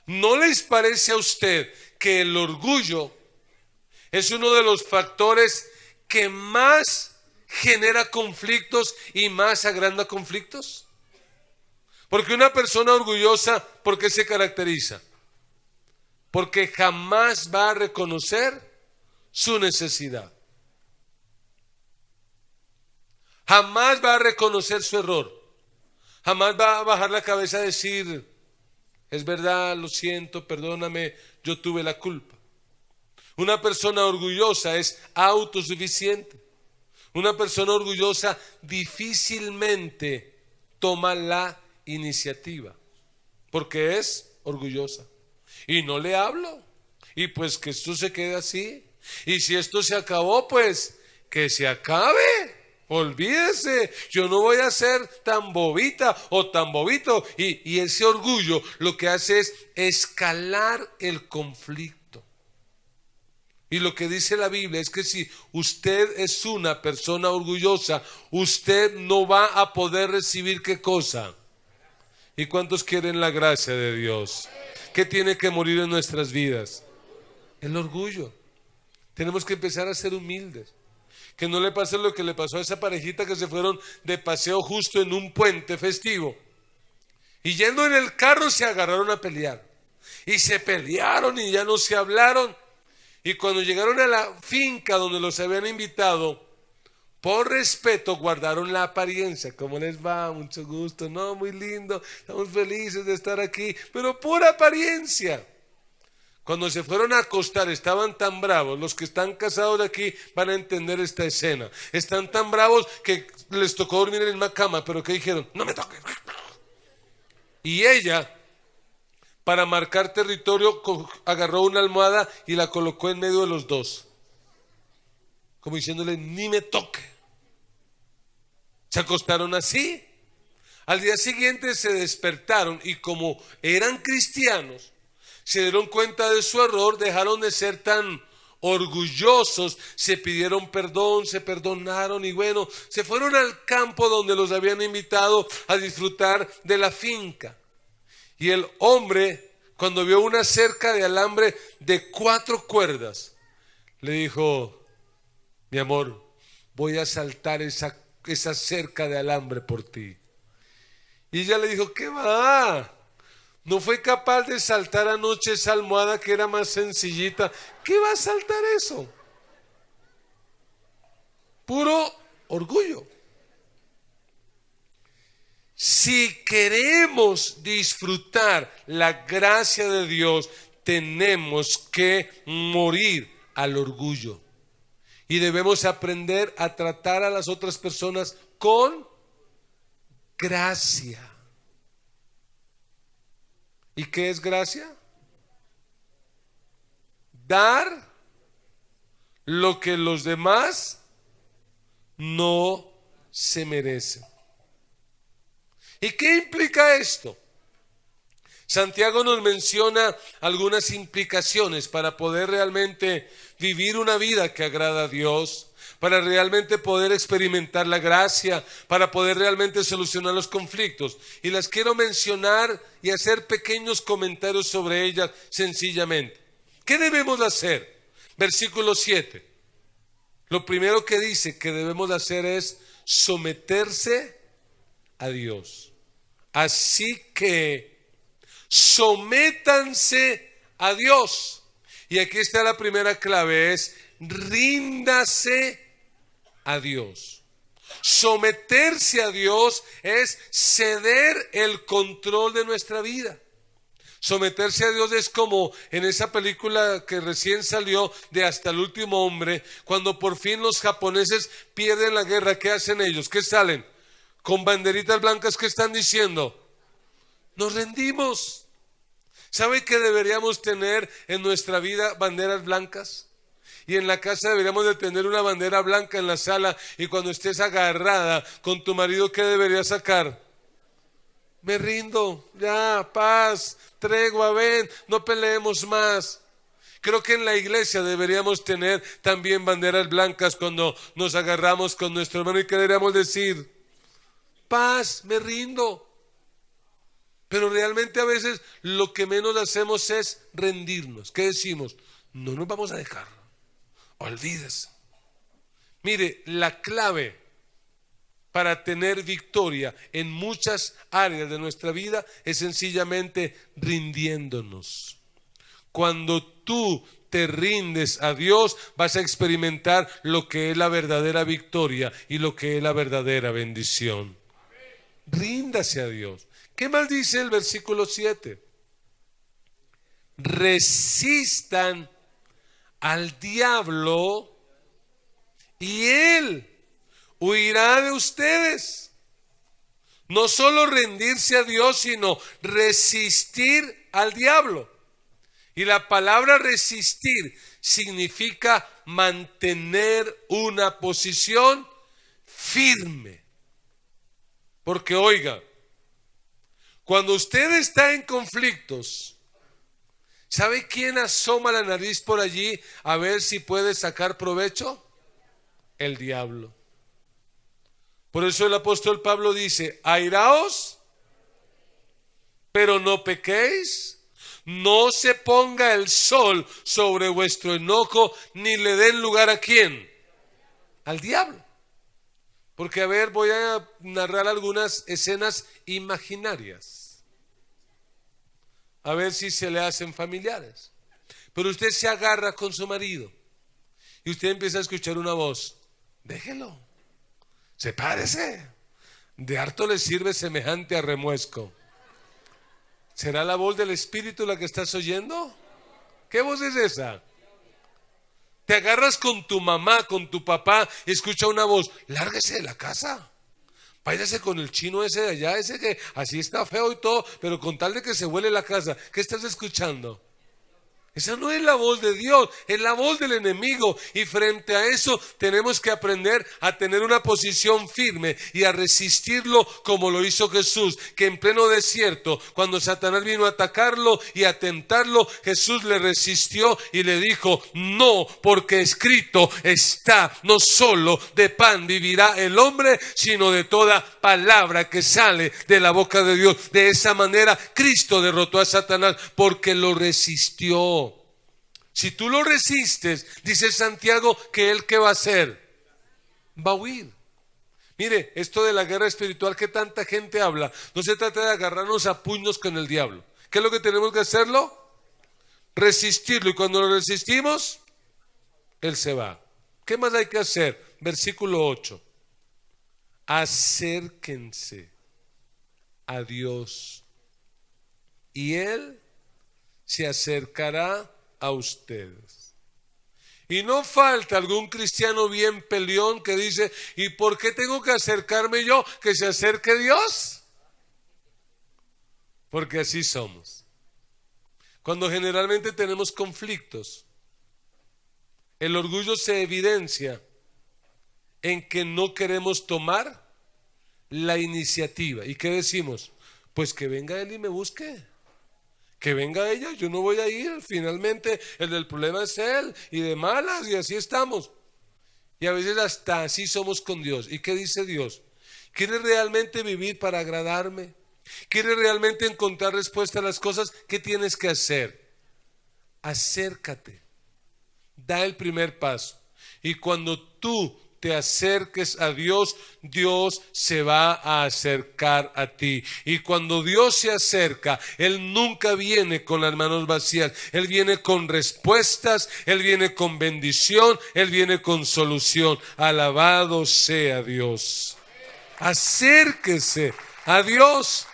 ¿no les parece a usted que el orgullo es uno de los factores que más genera conflictos y más agranda conflictos? Porque una persona orgullosa, ¿por qué se caracteriza? Porque jamás va a reconocer su necesidad. Jamás va a reconocer su error. Jamás va a bajar la cabeza a decir, es verdad, lo siento, perdóname, yo tuve la culpa. Una persona orgullosa es autosuficiente. Una persona orgullosa difícilmente toma la iniciativa, porque es orgullosa. Y no le hablo, y pues que esto se quede así. Y si esto se acabó, pues que se acabe. Olvídese, yo no voy a ser tan bobita o tan bobito. Y ese orgullo lo que hace es escalar el conflicto. Y lo que dice la Biblia es que si usted es una persona orgullosa, usted no va a poder recibir ¿qué cosa? ¿Y cuántos quieren la gracia de Dios? ¿Qué tiene que morir en nuestras vidas? El orgullo. Tenemos que empezar a ser humildes. Que no le pase lo que le pasó a esa parejita que se fueron de paseo justo en un puente festivo. Y yendo en el carro se agarraron a pelear. Y se pelearon y ya no se hablaron. Y cuando llegaron a la finca donde los habían invitado, por respeto guardaron la apariencia. ¿Cómo les va? Mucho gusto. No, muy lindo. Estamos felices de estar aquí. Pero pura apariencia. Cuando se fueron a acostar estaban tan bravos. Los que están casados de aquí van a entender esta escena. Están tan bravos que les tocó dormir en la misma cama. Pero ¿qué dijeron? No me toques. Y ella, para marcar territorio, agarró una almohada y la colocó en medio de los dos, como diciéndole, ni me toque. Se acostaron así. Al día siguiente se despertaron y como eran cristianos, se dieron cuenta de su error, dejaron de ser tan orgullosos, se pidieron perdón, se perdonaron y bueno, se fueron al campo donde los habían invitado a disfrutar de la finca. Y el hombre, cuando vio una cerca de alambre de 4 cuerdas, le dijo, mi amor, voy a saltar esa cerca de alambre por ti. Y ella le dijo, ¿qué va? No fue capaz de saltar anoche esa almohada que era más sencillita. ¿Qué va a saltar eso? Puro orgullo. Si queremos disfrutar la gracia de Dios, tenemos que morir al orgullo. Y debemos aprender a tratar a las otras personas con gracia. ¿Y qué es gracia? Dar lo que los demás no se merecen. ¿Y qué implica esto? Santiago nos menciona algunas implicaciones para poder realmente vivir una vida que agrada a Dios, para realmente poder experimentar la gracia, para poder realmente solucionar los conflictos. Y las quiero mencionar y hacer pequeños comentarios sobre ellas sencillamente. ¿Qué debemos hacer? Versículo 7. Lo primero que dice que debemos hacer es someterse a Dios. Así que sométanse a Dios. Y aquí está la primera clave, es ríndase a Dios. Someterse a Dios es ceder el control de nuestra vida. Someterse a Dios es como en esa película que recién salió de Hasta el último hombre, cuando por fin los japoneses pierden la guerra. ¿Qué hacen ellos? ¿Qué salen? Con banderitas blancas. ¿Qué están diciendo? Nos rendimos. ¿Sabe que deberíamos tener en nuestra vida banderas blancas? Y en la casa deberíamos de tener una bandera blanca en la sala, y cuando estés agarrada con tu marido, ¿qué deberías sacar? Me rindo, ya, paz, tregua, ven, no peleemos más. Creo que en la iglesia deberíamos tener también banderas blancas cuando nos agarramos con nuestro hermano, y que deberíamos decir, paz, me rindo. Pero realmente a veces lo que menos hacemos es rendirnos. ¿Qué decimos? No nos vamos a dejar. Olvídese. Mire, la clave para tener victoria en muchas áreas de nuestra vida es sencillamente rindiéndonos. Cuando tú te rindes a Dios, vas a experimentar lo que es la verdadera victoria y lo que es la verdadera bendición. Ríndase a Dios. ¿Qué más dice el versículo 7? Resistan al diablo y él huirá de ustedes. No solo rendirse a Dios, sino resistir al diablo. Y la palabra resistir significa mantener una posición firme. Porque oiga, cuando usted está en conflictos, ¿sabe quién asoma la nariz por allí a ver si puede sacar provecho? El diablo. Por eso el apóstol Pablo dice, airaos, pero no pequéis. No se ponga el sol sobre vuestro enojo, ni le den lugar ¿a quién? Al diablo. Porque a ver, voy a narrar algunas escenas imaginarias, a ver si se le hacen familiares. Pero usted se agarra con su marido y usted empieza a escuchar una voz, déjelo, sepárese, de harto le sirve semejante a remuesco. ¿Será la voz del Espíritu la que estás oyendo? ¿Qué voz es esa? Te agarras con tu mamá, con tu papá, y escucha una voz, lárguese de la casa, váyase con el chino ese de allá, ese que así está feo y todo, pero con tal de que se huele la casa. ¿Qué estás escuchando? Esa no es la voz de Dios, es la voz del enemigo. Y frente a eso tenemos que aprender a tener una posición firme y a resistirlo como lo hizo Jesús, que en pleno desierto, cuando Satanás vino a atacarlo y a tentarlo, Jesús le resistió y le dijo, no, porque escrito está, no solo de pan vivirá el hombre, sino de toda palabra que sale de la boca de Dios. De esa manera Cristo derrotó a Satanás porque lo resistió. Si tú lo resistes, dice Santiago, que él ¿qué va a hacer? Va a huir. Mire, esto de la guerra espiritual que tanta gente habla, no se trata de agarrarnos a puños con el diablo. ¿Qué es lo que tenemos que hacerlo? Resistirlo, y cuando lo resistimos, él se va. ¿Qué más hay que hacer? Versículo 8. Acérquense a Dios y Él se acercará a ustedes. Y no falta algún cristiano bien peleón que dice, ¿y por qué tengo que acercarme yo? Que se acerque Dios. Porque así somos. Cuando generalmente tenemos conflictos, el orgullo se evidencia en que no queremos tomar la iniciativa. ¿Y qué decimos? Pues que venga él y me busque. Que venga ella, yo no voy a ir. Finalmente el del problema es él y de malas, y así estamos. Y a veces hasta así somos con Dios. ¿Y qué dice Dios? ¿Quieres realmente vivir para agradarme? ¿Quieres realmente encontrar respuesta a las cosas? ¿Qué tienes que hacer? Acércate. Da el primer paso. Y cuando tú te acerques a Dios, Dios se va a acercar a ti. Y cuando Dios se acerca, Él nunca viene con las manos vacías. Él viene con respuestas, Él viene con bendición, Él viene con solución. Alabado sea Dios. Acérquese a Dios.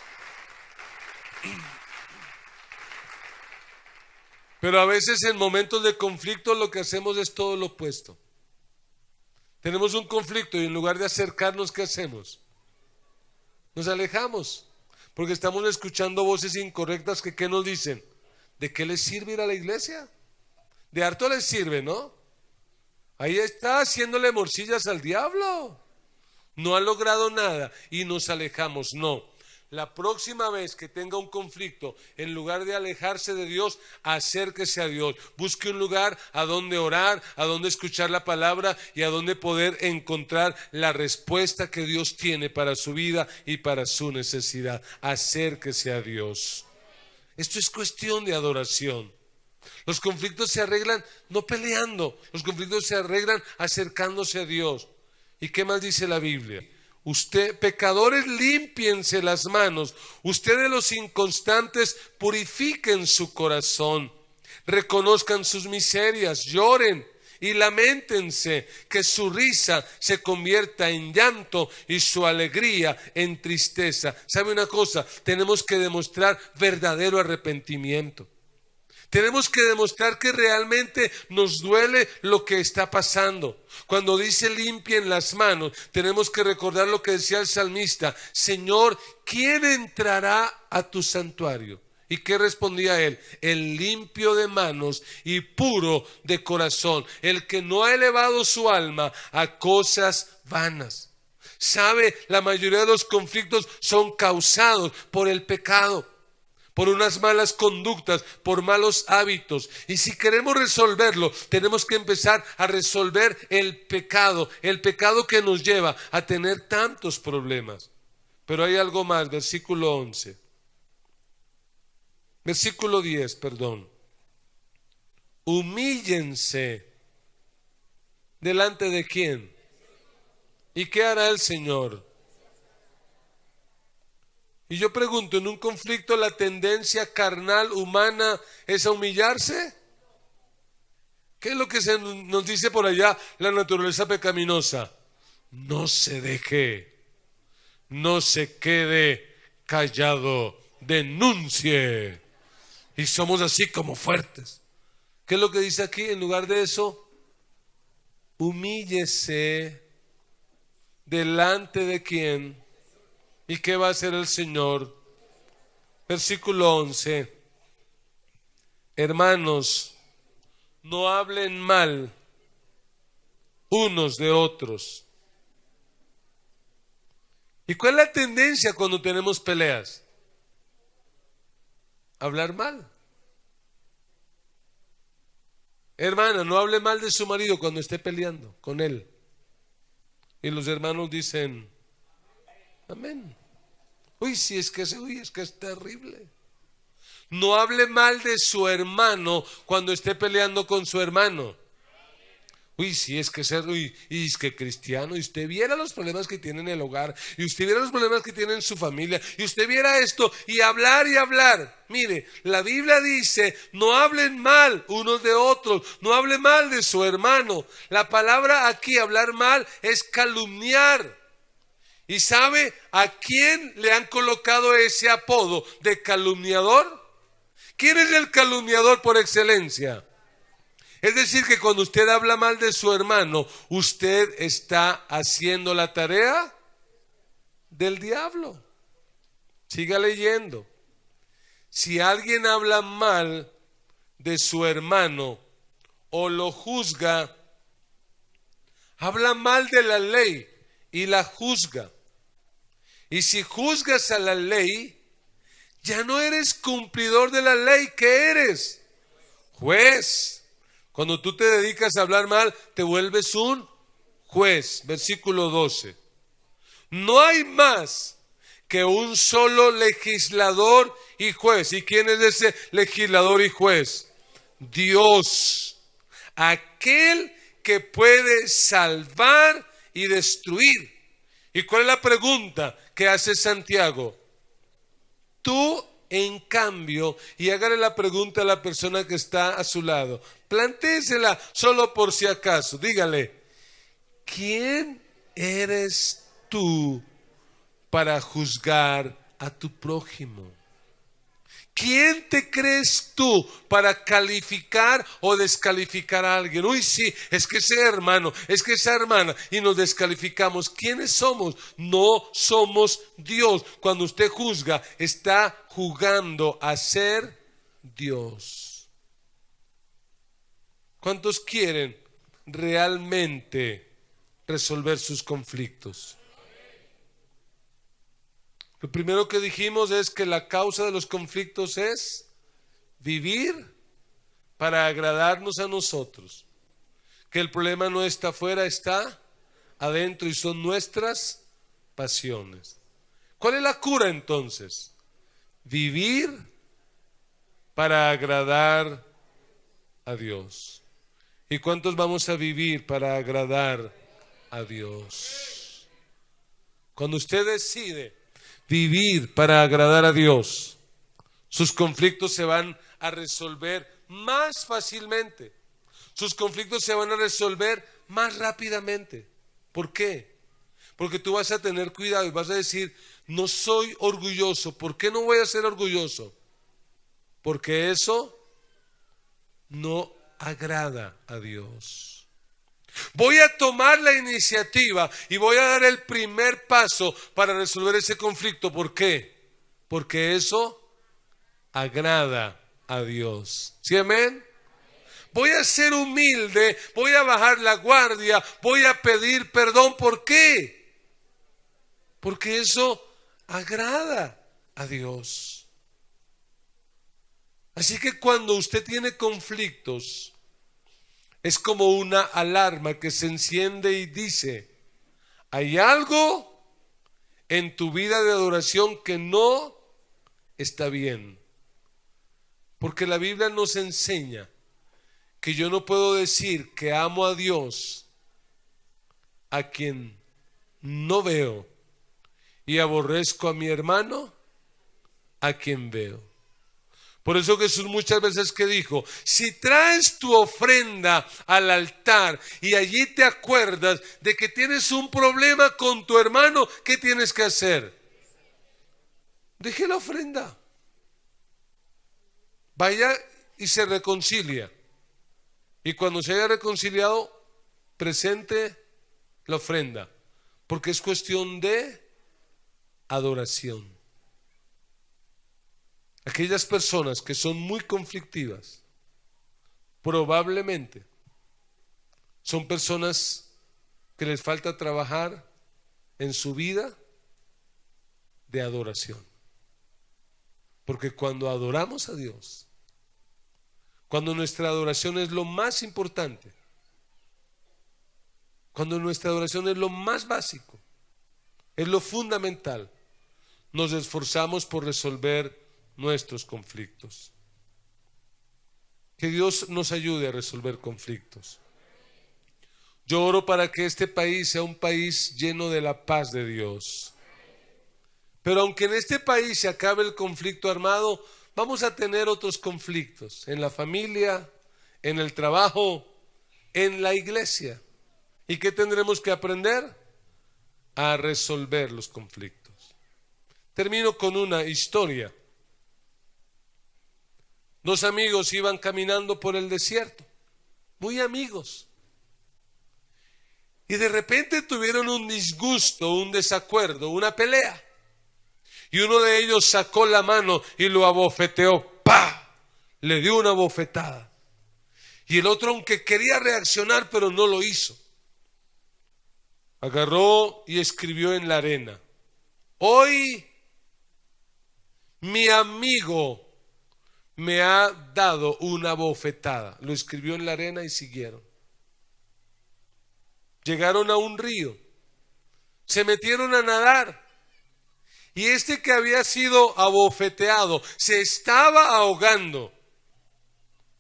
Pero a veces en momentos de conflicto lo que hacemos es todo lo opuesto. Tenemos un conflicto y en lugar de acercarnos, ¿qué hacemos? Nos alejamos, porque estamos escuchando voces incorrectas que ¿qué nos dicen? ¿De qué les sirve ir a la iglesia? De harto les sirve, ¿no? Ahí está haciéndole morcillas al diablo. No ha logrado nada y nos alejamos. No. La próxima vez que tenga un conflicto, en lugar de alejarse de Dios, acérquese a Dios. Busque un lugar a donde orar, a donde escuchar la palabra y a donde poder encontrar la respuesta que Dios tiene para su vida y para su necesidad. Acérquese a Dios. Esto es cuestión de adoración. Los conflictos se arreglan no peleando, los conflictos se arreglan acercándose a Dios. ¿Y qué más dice la Biblia? Usted, pecadores, límpiense las manos. Ustedes los inconstantes, purifiquen su corazón. Reconozcan sus miserias, lloren y lamentense, que su risa se convierta en llanto y su alegría en tristeza. ¿Sabe una cosa? Tenemos que demostrar verdadero arrepentimiento. Tenemos que demostrar que realmente nos duele lo que está pasando. Cuando dice limpien las manos, tenemos que recordar lo que decía el salmista: Señor, ¿quién entrará a tu santuario? ¿Y qué respondía él? El limpio de manos y puro de corazón, el que no ha elevado su alma a cosas vanas. ¿Sabe? La mayoría de los conflictos son causados por el pecado, por unas malas conductas, por malos hábitos. Y si queremos resolverlo, tenemos que empezar a resolver el pecado que nos lleva a tener tantos problemas. Pero hay algo más, versículo 10, perdón. Humíllense. ¿Delante de quién? ¿Y qué hará el Señor? Y yo pregunto, ¿en un conflicto la tendencia carnal humana es a humillarse? ¿Qué es lo que nos dice por allá la naturaleza pecaminosa? No se deje, no se quede callado, denuncie. Y somos así como fuertes. ¿Qué es lo que dice aquí? En lugar de eso, humíllese. ¿Delante de quién? ¿Y qué va a hacer el Señor? Versículo 11. Hermanos, no hablen mal unos de otros. ¿Y cuál es la tendencia cuando tenemos peleas? Hablar mal. Hermana, no hable mal de su marido cuando esté peleando con él. Y los hermanos dicen amén. Si es que es terrible. No hable mal de su hermano cuando esté peleando con su hermano. Si es que es que cristiano, y usted viera los problemas que tiene en el hogar, y usted viera los problemas que tiene en su familia, y usted viera esto, y hablar y hablar. Mire, la Biblia dice, no hablen mal unos de otros, no hable mal de su hermano. La palabra aquí, hablar mal, es calumniar. ¿Y sabe a quién le han colocado ese apodo de calumniador? ¿Quién es el calumniador por excelencia? Es decir, que cuando usted habla mal de su hermano, usted está haciendo la tarea del diablo. Siga leyendo. Si alguien habla mal de su hermano o lo juzga, habla mal de la ley y la juzga. Y si juzgas a la ley, ya no eres cumplidor de la ley. ¿Qué eres? Juez. Cuando tú te dedicas a hablar mal, te vuelves un juez. Versículo 12. No hay más que un solo legislador y juez. ¿Y quién es ese legislador y juez? Dios. Aquel que puede salvar y destruir. ¿Y cuál es la pregunta que hace Santiago? Tú, en cambio, y hágale la pregunta a la persona que está a su lado, plantéesela solo por si acaso, dígale, ¿quién eres tú para juzgar a tu prójimo? ¿Quién te crees tú para calificar o descalificar a alguien? Uy, sí, es que ese hermano, es que esa hermana, y nos descalificamos. ¿Quiénes somos? No somos Dios. Cuando usted juzga, está jugando a ser Dios. ¿Cuántos quieren realmente resolver sus conflictos? Lo primero que dijimos es que la causa de los conflictos es vivir para agradarnos a nosotros. Que el problema no está afuera, está adentro y son nuestras pasiones. ¿Cuál es la cura entonces? Vivir para agradar a Dios. ¿Y cuántos vamos a vivir para agradar a Dios? Cuando usted decide vivir para agradar a Dios, sus conflictos se van a resolver más fácilmente. Sus conflictos se van a resolver más rápidamente. ¿Por qué? Porque tú vas a tener cuidado y vas a decir, no soy orgulloso. ¿Por qué no voy a ser orgulloso? Porque eso no agrada a Dios. Voy a tomar la iniciativa y voy a dar el primer paso para resolver ese conflicto. ¿Por qué? Porque eso agrada a Dios. ¿Sí, amén? Voy a ser humilde, voy a bajar la guardia, voy a pedir perdón. ¿Por qué? Porque eso agrada a Dios. Así que cuando usted tiene conflictos, es como una alarma que se enciende y dice, hay algo en tu vida de adoración que no está bien. Porque la Biblia nos enseña que yo no puedo decir que amo a Dios a quien no veo y aborrezco a mi hermano a quien veo. Por eso Jesús muchas veces que dijo, si traes tu ofrenda al altar y allí te acuerdas de que tienes un problema con tu hermano, ¿qué tienes que hacer? Deje la ofrenda. Vaya y se reconcilia. Y cuando se haya reconciliado, presente la ofrenda. Porque es cuestión de adoración. Aquellas personas que son muy conflictivas, probablemente son personas que les falta trabajar en su vida de adoración. Porque cuando adoramos a Dios, cuando nuestra adoración es lo más importante, cuando nuestra adoración es lo más básico, es lo fundamental, nos esforzamos por resolver nuestros conflictos. Que Dios nos ayude a resolver conflictos. Yo oro para que este país sea un país lleno de la paz de Dios. Pero aunque en este país se acabe el conflicto armado, vamos a tener otros conflictos en la familia, en el trabajo, en la iglesia. ¿Y qué tendremos que aprender? a resolver los conflictos. Termino con una historia. Dos amigos iban caminando por el desierto, muy amigos, y de repente tuvieron un disgusto, un desacuerdo, una pelea, y uno de ellos sacó la mano y lo abofeteó. ¡Pah! Le dio una bofetada, y el otro, aunque quería reaccionar, pero no lo hizo, agarró y escribió en la arena: hoy mi amigo me ha dado una bofetada. Lo escribió en la arena y siguieron. Llegaron a un río, se metieron a nadar, y este que había sido abofeteado se estaba ahogando.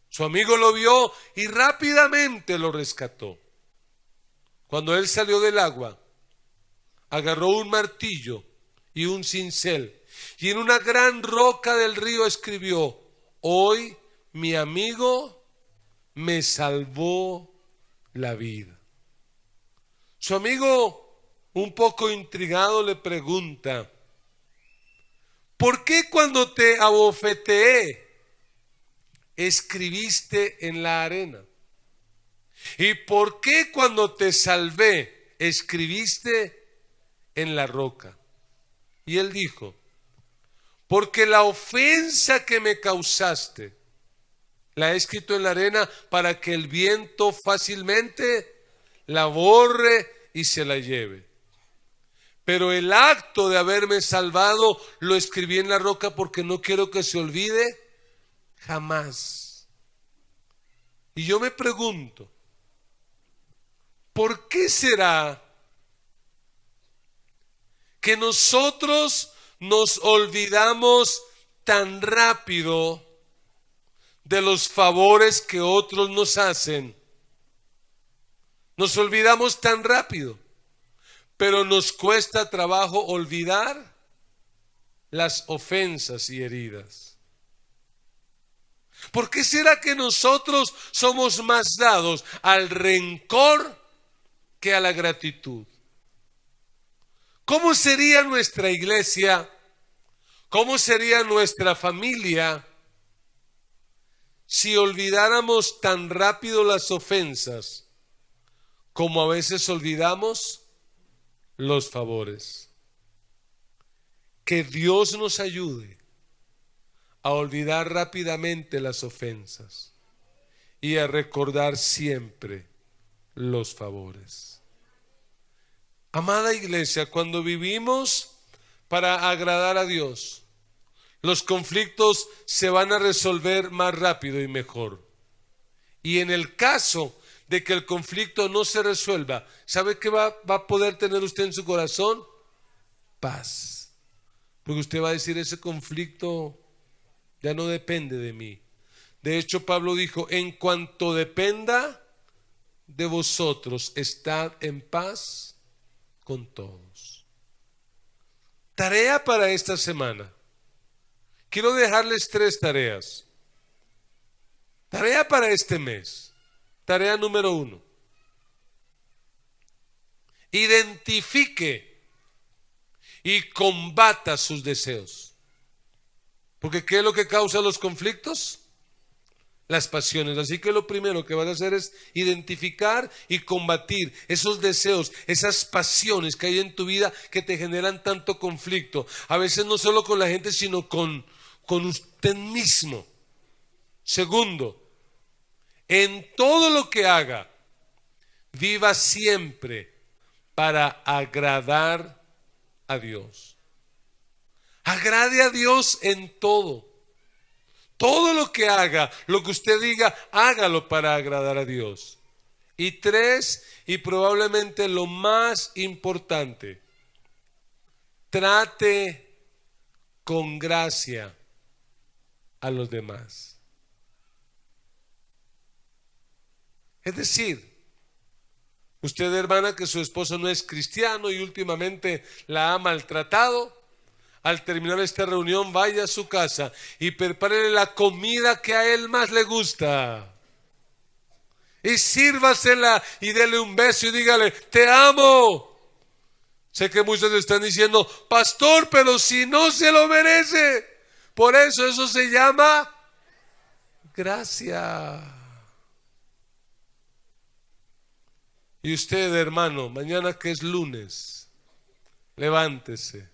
Su amigo lo vio y rápidamente lo rescató. Cuando él salió del agua, agarró un martillo y un cincel, y en una gran roca del río escribió: hoy mi amigo me salvó la vida. Su amigo, un poco intrigado, le pregunta: ¿por qué cuando te abofeteé escribiste en la arena? ¿Y por qué cuando te salvé escribiste en la roca? Y él dijo: porque la ofensa que me causaste la he escrito en la arena para que el viento fácilmente la borre y se la lleve. Pero el acto de haberme salvado lo escribí en la roca porque no quiero que se olvide jamás. Y yo me pregunto, ¿por qué será que nosotros nos olvidamos tan rápido de los favores que otros nos hacen? Nos olvidamos tan rápido, pero nos cuesta trabajo olvidar las ofensas y heridas. ¿Por qué será que nosotros somos más dados al rencor que a la gratitud? ¿Cómo sería nuestra iglesia? ¿Cómo sería nuestra familia si olvidáramos tan rápido las ofensas como a veces olvidamos los favores? Que Dios nos ayude a olvidar rápidamente las ofensas y a recordar siempre los favores. Amada iglesia, cuando vivimos para agradar a Dios, los conflictos se van a resolver más rápido y mejor. Y en el caso de que el conflicto no se resuelva, ¿sabe qué va a poder tener usted en su corazón? Paz. Porque usted va a decir: ese conflicto ya no depende de mí. De hecho, Pablo dijo: en cuanto dependa de vosotros, estad en paz con todos. Tarea para esta semana. Quiero dejarles 3 tareas. Tarea para este mes. Tarea número 1. Identifique y combata sus deseos. Porque ¿qué es lo que causa los conflictos? Las pasiones. Así que lo primero que vas a hacer es identificar y combatir esos deseos, esas pasiones que hay en tu vida que te generan tanto conflicto. A veces no solo con la gente, sino con usted mismo. Segundo, en todo lo que haga, viva siempre para agradar a Dios. Agrade a Dios en todo. Todo lo que haga, lo que usted diga, hágalo para agradar a Dios. Y 3, y probablemente lo más importante, trate con gracia a los demás. Es decir, usted, hermana, que su esposo no es cristiano y últimamente la ha maltratado, al terminar esta reunión, vaya a su casa y prepárele la comida que a él más le gusta. Y sírvasela y dele un beso y dígale: te amo. Sé que muchos están diciendo, pastor, pero si no se lo merece. Por eso se llama gracia. Y usted, hermano, mañana que es lunes, levántese,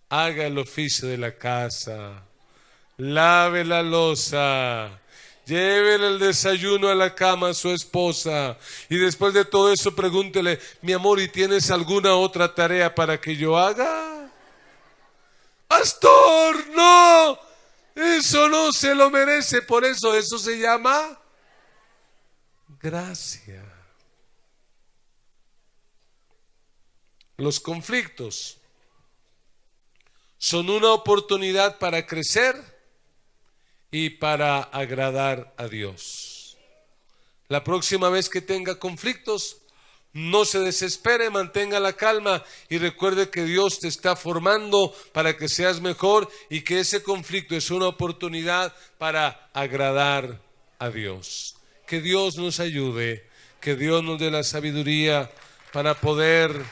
haga el oficio de la casa, lave la loza, llévele el desayuno a la cama a su esposa y después de todo eso pregúntele, mi amor, ¿y tienes alguna otra tarea para que yo haga? Pastor, no, eso no se lo merece. Por eso se llama gracia. Los conflictos son una oportunidad para crecer y para agradar a Dios. La próxima vez que tenga conflictos, no se desespere, mantenga la calma y recuerde que Dios te está formando para que seas mejor y que ese conflicto es una oportunidad para agradar a Dios. Que Dios nos ayude, que Dios nos dé la sabiduría para poder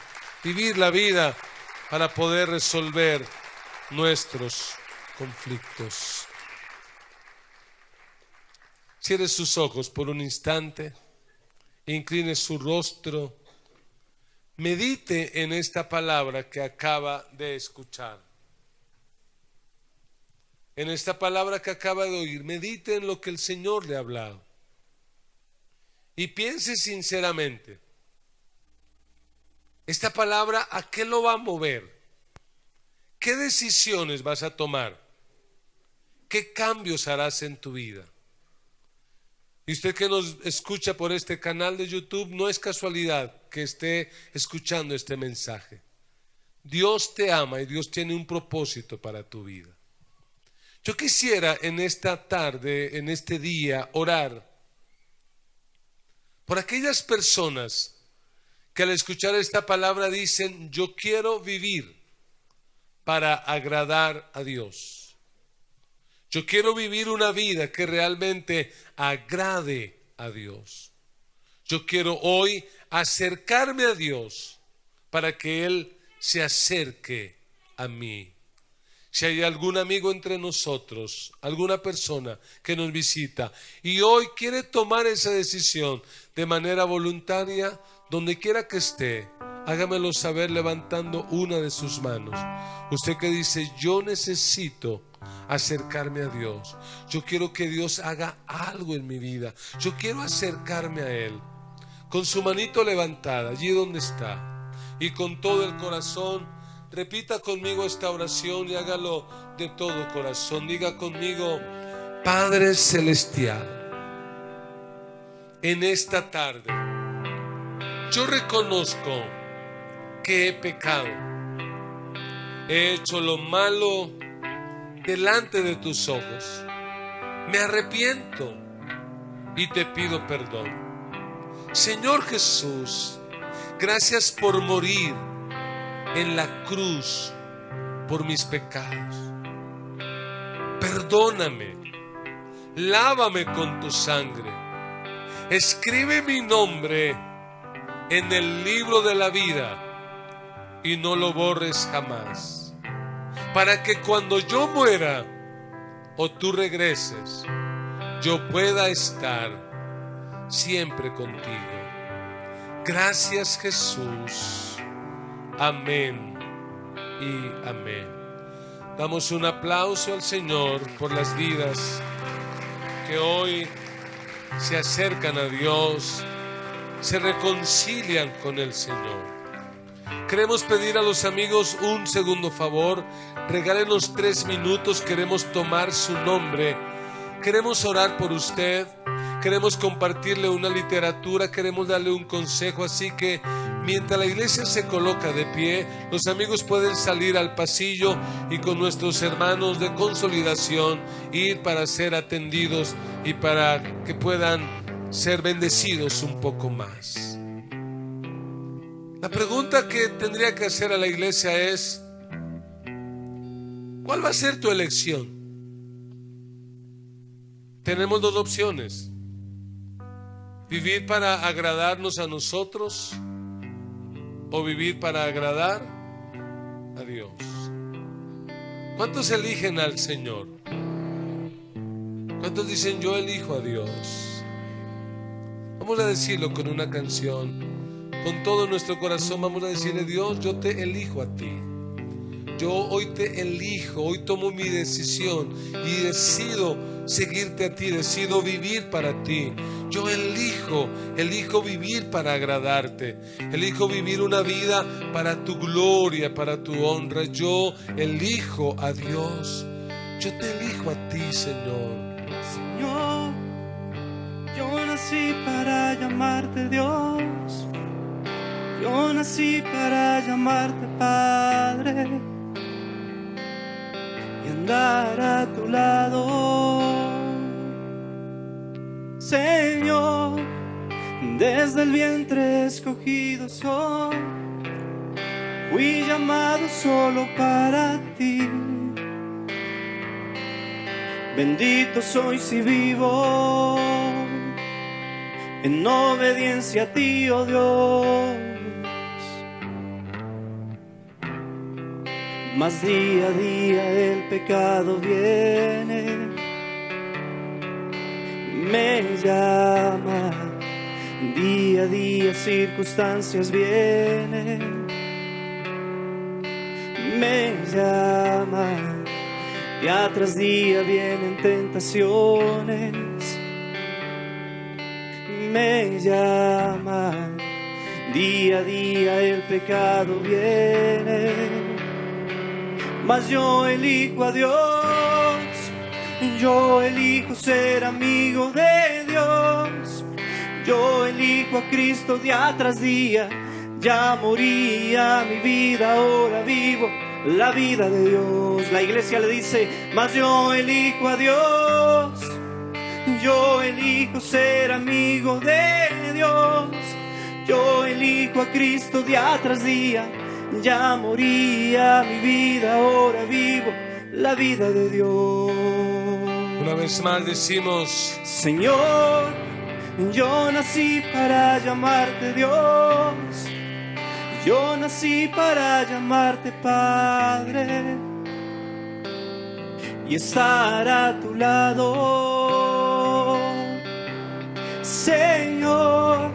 vivir la vida, para poder resolver nuestros conflictos. Cierre sus ojos por un instante, incline su rostro, medite en esta palabra que acaba de escuchar. En esta palabra que acaba de oír, medite en lo que el Señor le ha hablado. Y piense sinceramente, esta palabra, ¿a qué lo va a mover? ¿Qué decisiones vas a tomar? ¿Qué cambios harás en tu vida? Y usted que nos escucha por este canal de YouTube, no es casualidad que esté escuchando este mensaje. Dios te ama y Dios tiene un propósito para tu vida. Yo quisiera en esta tarde, en este día, orar por aquellas personas que al escuchar esta palabra dicen, yo quiero vivir para agradar a Dios. Yo quiero vivir una vida que realmente agrade a Dios. Yo quiero hoy acercarme a Dios para que Él se acerque a mí. Si hay algún amigo entre nosotros, alguna persona que nos visita y hoy quiere tomar esa decisión de manera voluntaria, donde quiera que esté, hágamelo saber levantando una de sus manos. Usted que dice, yo necesito acercarme a Dios. Yo quiero que Dios haga algo en mi vida. Yo quiero acercarme a Él. Con su manito levantada, allí donde está, y con todo el corazón, repita conmigo esta oración y hágalo de todo corazón. Diga conmigo, Padre Celestial, en esta tarde, yo reconozco que he pecado, he hecho lo malo delante de tus ojos, me arrepiento y te pido perdón. Señor Jesús, gracias por morir en la cruz por mis pecados. Perdóname, lávame con tu sangre, escribe mi nombre en el libro de la vida y no lo borres jamás, para que cuando yo muera o tú regreses, yo pueda estar siempre contigo. Gracias, Jesús. Amén y amén. Damos un aplauso al Señor por las vidas que hoy se acercan a Dios, se reconcilian con el Señor. Queremos pedir a los amigos un segundo favor. Regálenos 3 minutos. Queremos tomar su nombre. Queremos orar por usted. Queremos compartirle una literatura. Queremos darle un consejo. Así que mientras la iglesia se coloca de pie, los amigos pueden salir al pasillo y con nuestros hermanos de consolidación ir para ser atendidos y para que puedan ser bendecidos un poco más. La pregunta que tendría que hacer a la iglesia es, ¿cuál va a ser tu elección? Tenemos 2 opciones: vivir para agradarnos a nosotros o vivir para agradar a Dios? ¿Cuántos eligen al Señor? ¿Cuántos dicen yo elijo a Dios? Vamos a decirlo con una canción. Con todo nuestro corazón vamos a decirle: Dios, yo te elijo a ti. Yo hoy te elijo, hoy tomo mi decisión y decido seguirte a ti, decido vivir para ti. Yo elijo vivir para agradarte. Elijo vivir una vida para tu gloria, para tu honra. Yo elijo a Dios. Yo te elijo a ti, Señor. Señor, yo nací para llamarte Dios. Yo nací para llamarte Padre y andar a tu lado. Señor, desde el vientre escogido soy, fui llamado solo para ti. Bendito soy si vivo en obediencia a ti, oh Dios. Mas día a día el pecado viene, me llama. Día a día circunstancias vienen, me llama. Día tras día vienen tentaciones, me llama. Día a día el pecado viene, mas yo elijo a Dios. Yo elijo ser amigo de Dios. Yo elijo a Cristo día tras día. Ya moría mi vida, ahora vivo la vida de Dios. La iglesia le dice: mas yo elijo a Dios. Yo elijo ser amigo de Dios. Yo elijo a Cristo día tras día. Ya moría mi vida, ahora vivo la vida de Dios. Una vez más decimos: Señor, yo nací para llamarte Dios. Yo nací para llamarte Padre y estar a tu lado. Señor,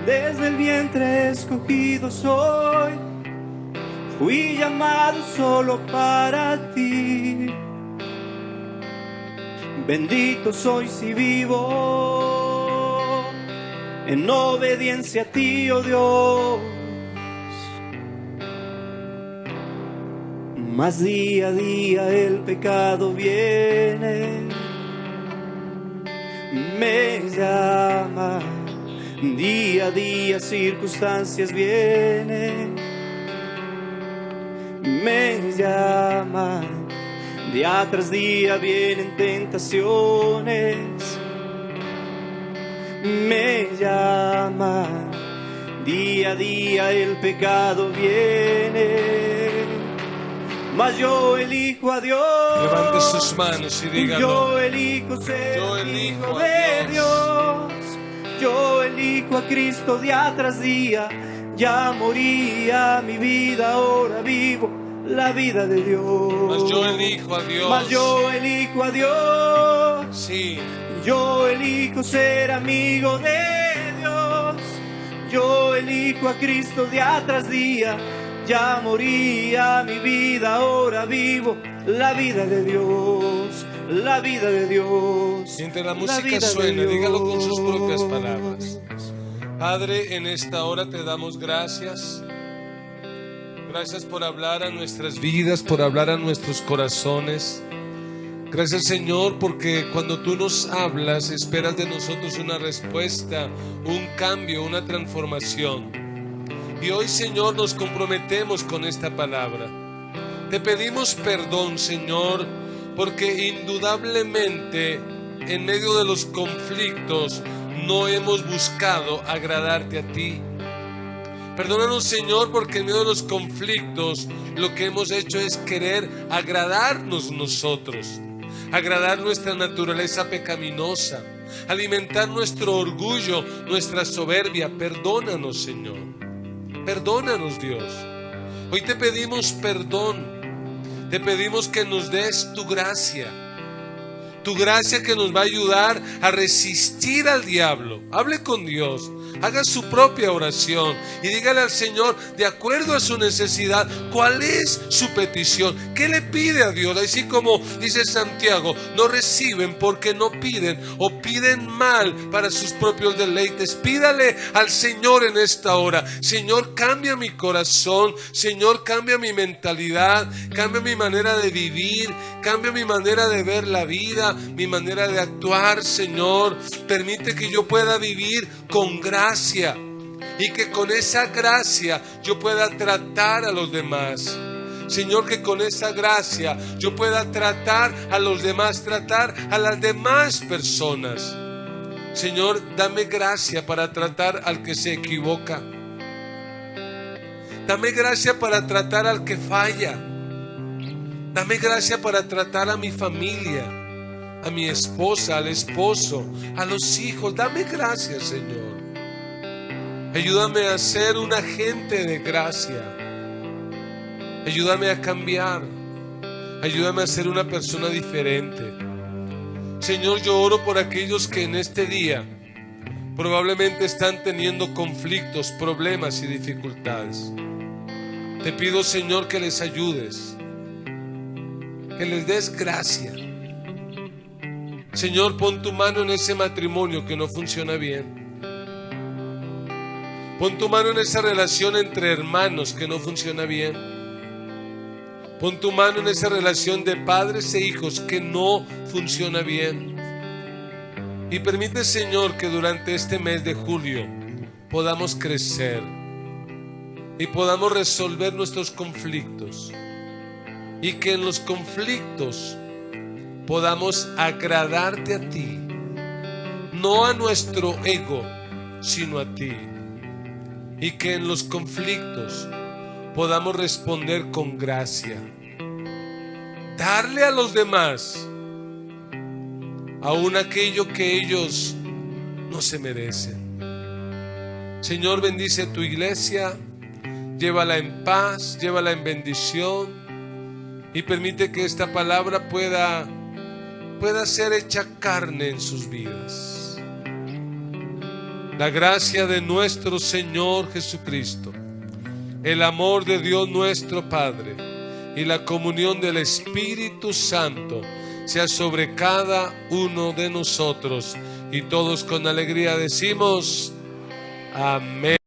desde el vientre escogido soy, fui llamado solo para ti. Bendito soy si vivo en obediencia a ti, oh Dios. Mas día a día el pecado viene, me llama. Día a día circunstancias vienen, me llama. Día tras día vienen tentaciones, me llama. Día a día el pecado viene, mas yo elijo a Dios. levante sus manos y dígalo: yo elijo ser hijo de Dios. Yo elijo a Cristo día tras día. Ya moría mi vida, ahora vivo la vida de Dios. Mas yo elijo a Dios. Mas yo elijo a Dios. Sí. Yo elijo ser amigo de Dios. Yo elijo a Cristo día tras día. Ya moría mi vida, ahora vivo la vida de Dios. La vida de Dios. Mientras la música suena, dígalo con sus propias palabras. Padre, en esta hora te damos gracias. Gracias por hablar a nuestras vidas, por hablar a nuestros corazones. Gracias, Señor, porque cuando tú nos hablas, esperas de nosotros una respuesta, un cambio, una transformación. Y hoy, Señor, nos comprometemos con esta palabra. Te pedimos perdón, Señor, porque indudablemente en medio de los conflictos no hemos buscado agradarte a ti. Perdónanos, Señor, porque en medio de los conflictos lo que hemos hecho es querer agradarnos nosotros, agradar nuestra naturaleza pecaminosa, alimentar nuestro orgullo, nuestra soberbia. Perdónanos, Señor. Perdónanos, Dios. Hoy te pedimos perdón. Te pedimos que nos des tu gracia que nos va a ayudar a resistir al diablo. Hable con Dios, haga su propia oración y dígale al Señor, de acuerdo a su necesidad, cuál es su petición, qué le pide a Dios. Así como dice Santiago, no reciben porque no piden, o piden mal para sus propios deleites. Pídale al Señor en esta hora: Señor, cambia mi corazón, Señor, cambia mi mentalidad, cambia mi manera de vivir, cambia mi manera de ver la vida, mi manera de actuar. Señor, permite que yo pueda vivir con gracia y que con esa gracia yo pueda tratar a los demás. Señor, que con esa gracia yo pueda tratar a los demás, tratar a las demás personas. Señor, dame gracia para tratar al que se equivoca. Dame gracia para tratar al que falla. Dame gracia para tratar a mi familia, a mi esposa, al esposo, a los hijos. Dame gracia, Señor. Ayúdame a ser un agente de gracia. Ayúdame a cambiar. Ayúdame a ser una persona diferente. Señor, yo oro por aquellos que en este día probablemente están teniendo conflictos, problemas y dificultades. Te pido, Señor, que les ayudes, que les des gracia. Señor, pon tu mano en ese matrimonio que no funciona bien. Pon tu mano en esa relación entre hermanos que no funciona bien. Pon tu mano en esa relación de padres e hijos que no funciona bien. Y permite, Señor, que durante este mes de julio podamos crecer y podamos resolver nuestros conflictos. Y que en los conflictos podamos agradarte a ti, no a nuestro ego, sino a ti. Y que en los conflictos podamos responder con gracia, darle a los demás aún aquello que ellos no se merecen. Señor, bendice tu iglesia, llévala en paz, llévala en bendición, y permite que esta palabra pueda ser hecha carne en sus vidas. La gracia de nuestro Señor Jesucristo, el amor de Dios nuestro Padre y la comunión del Espíritu Santo sea sobre cada uno de nosotros. Y todos con alegría decimos amén.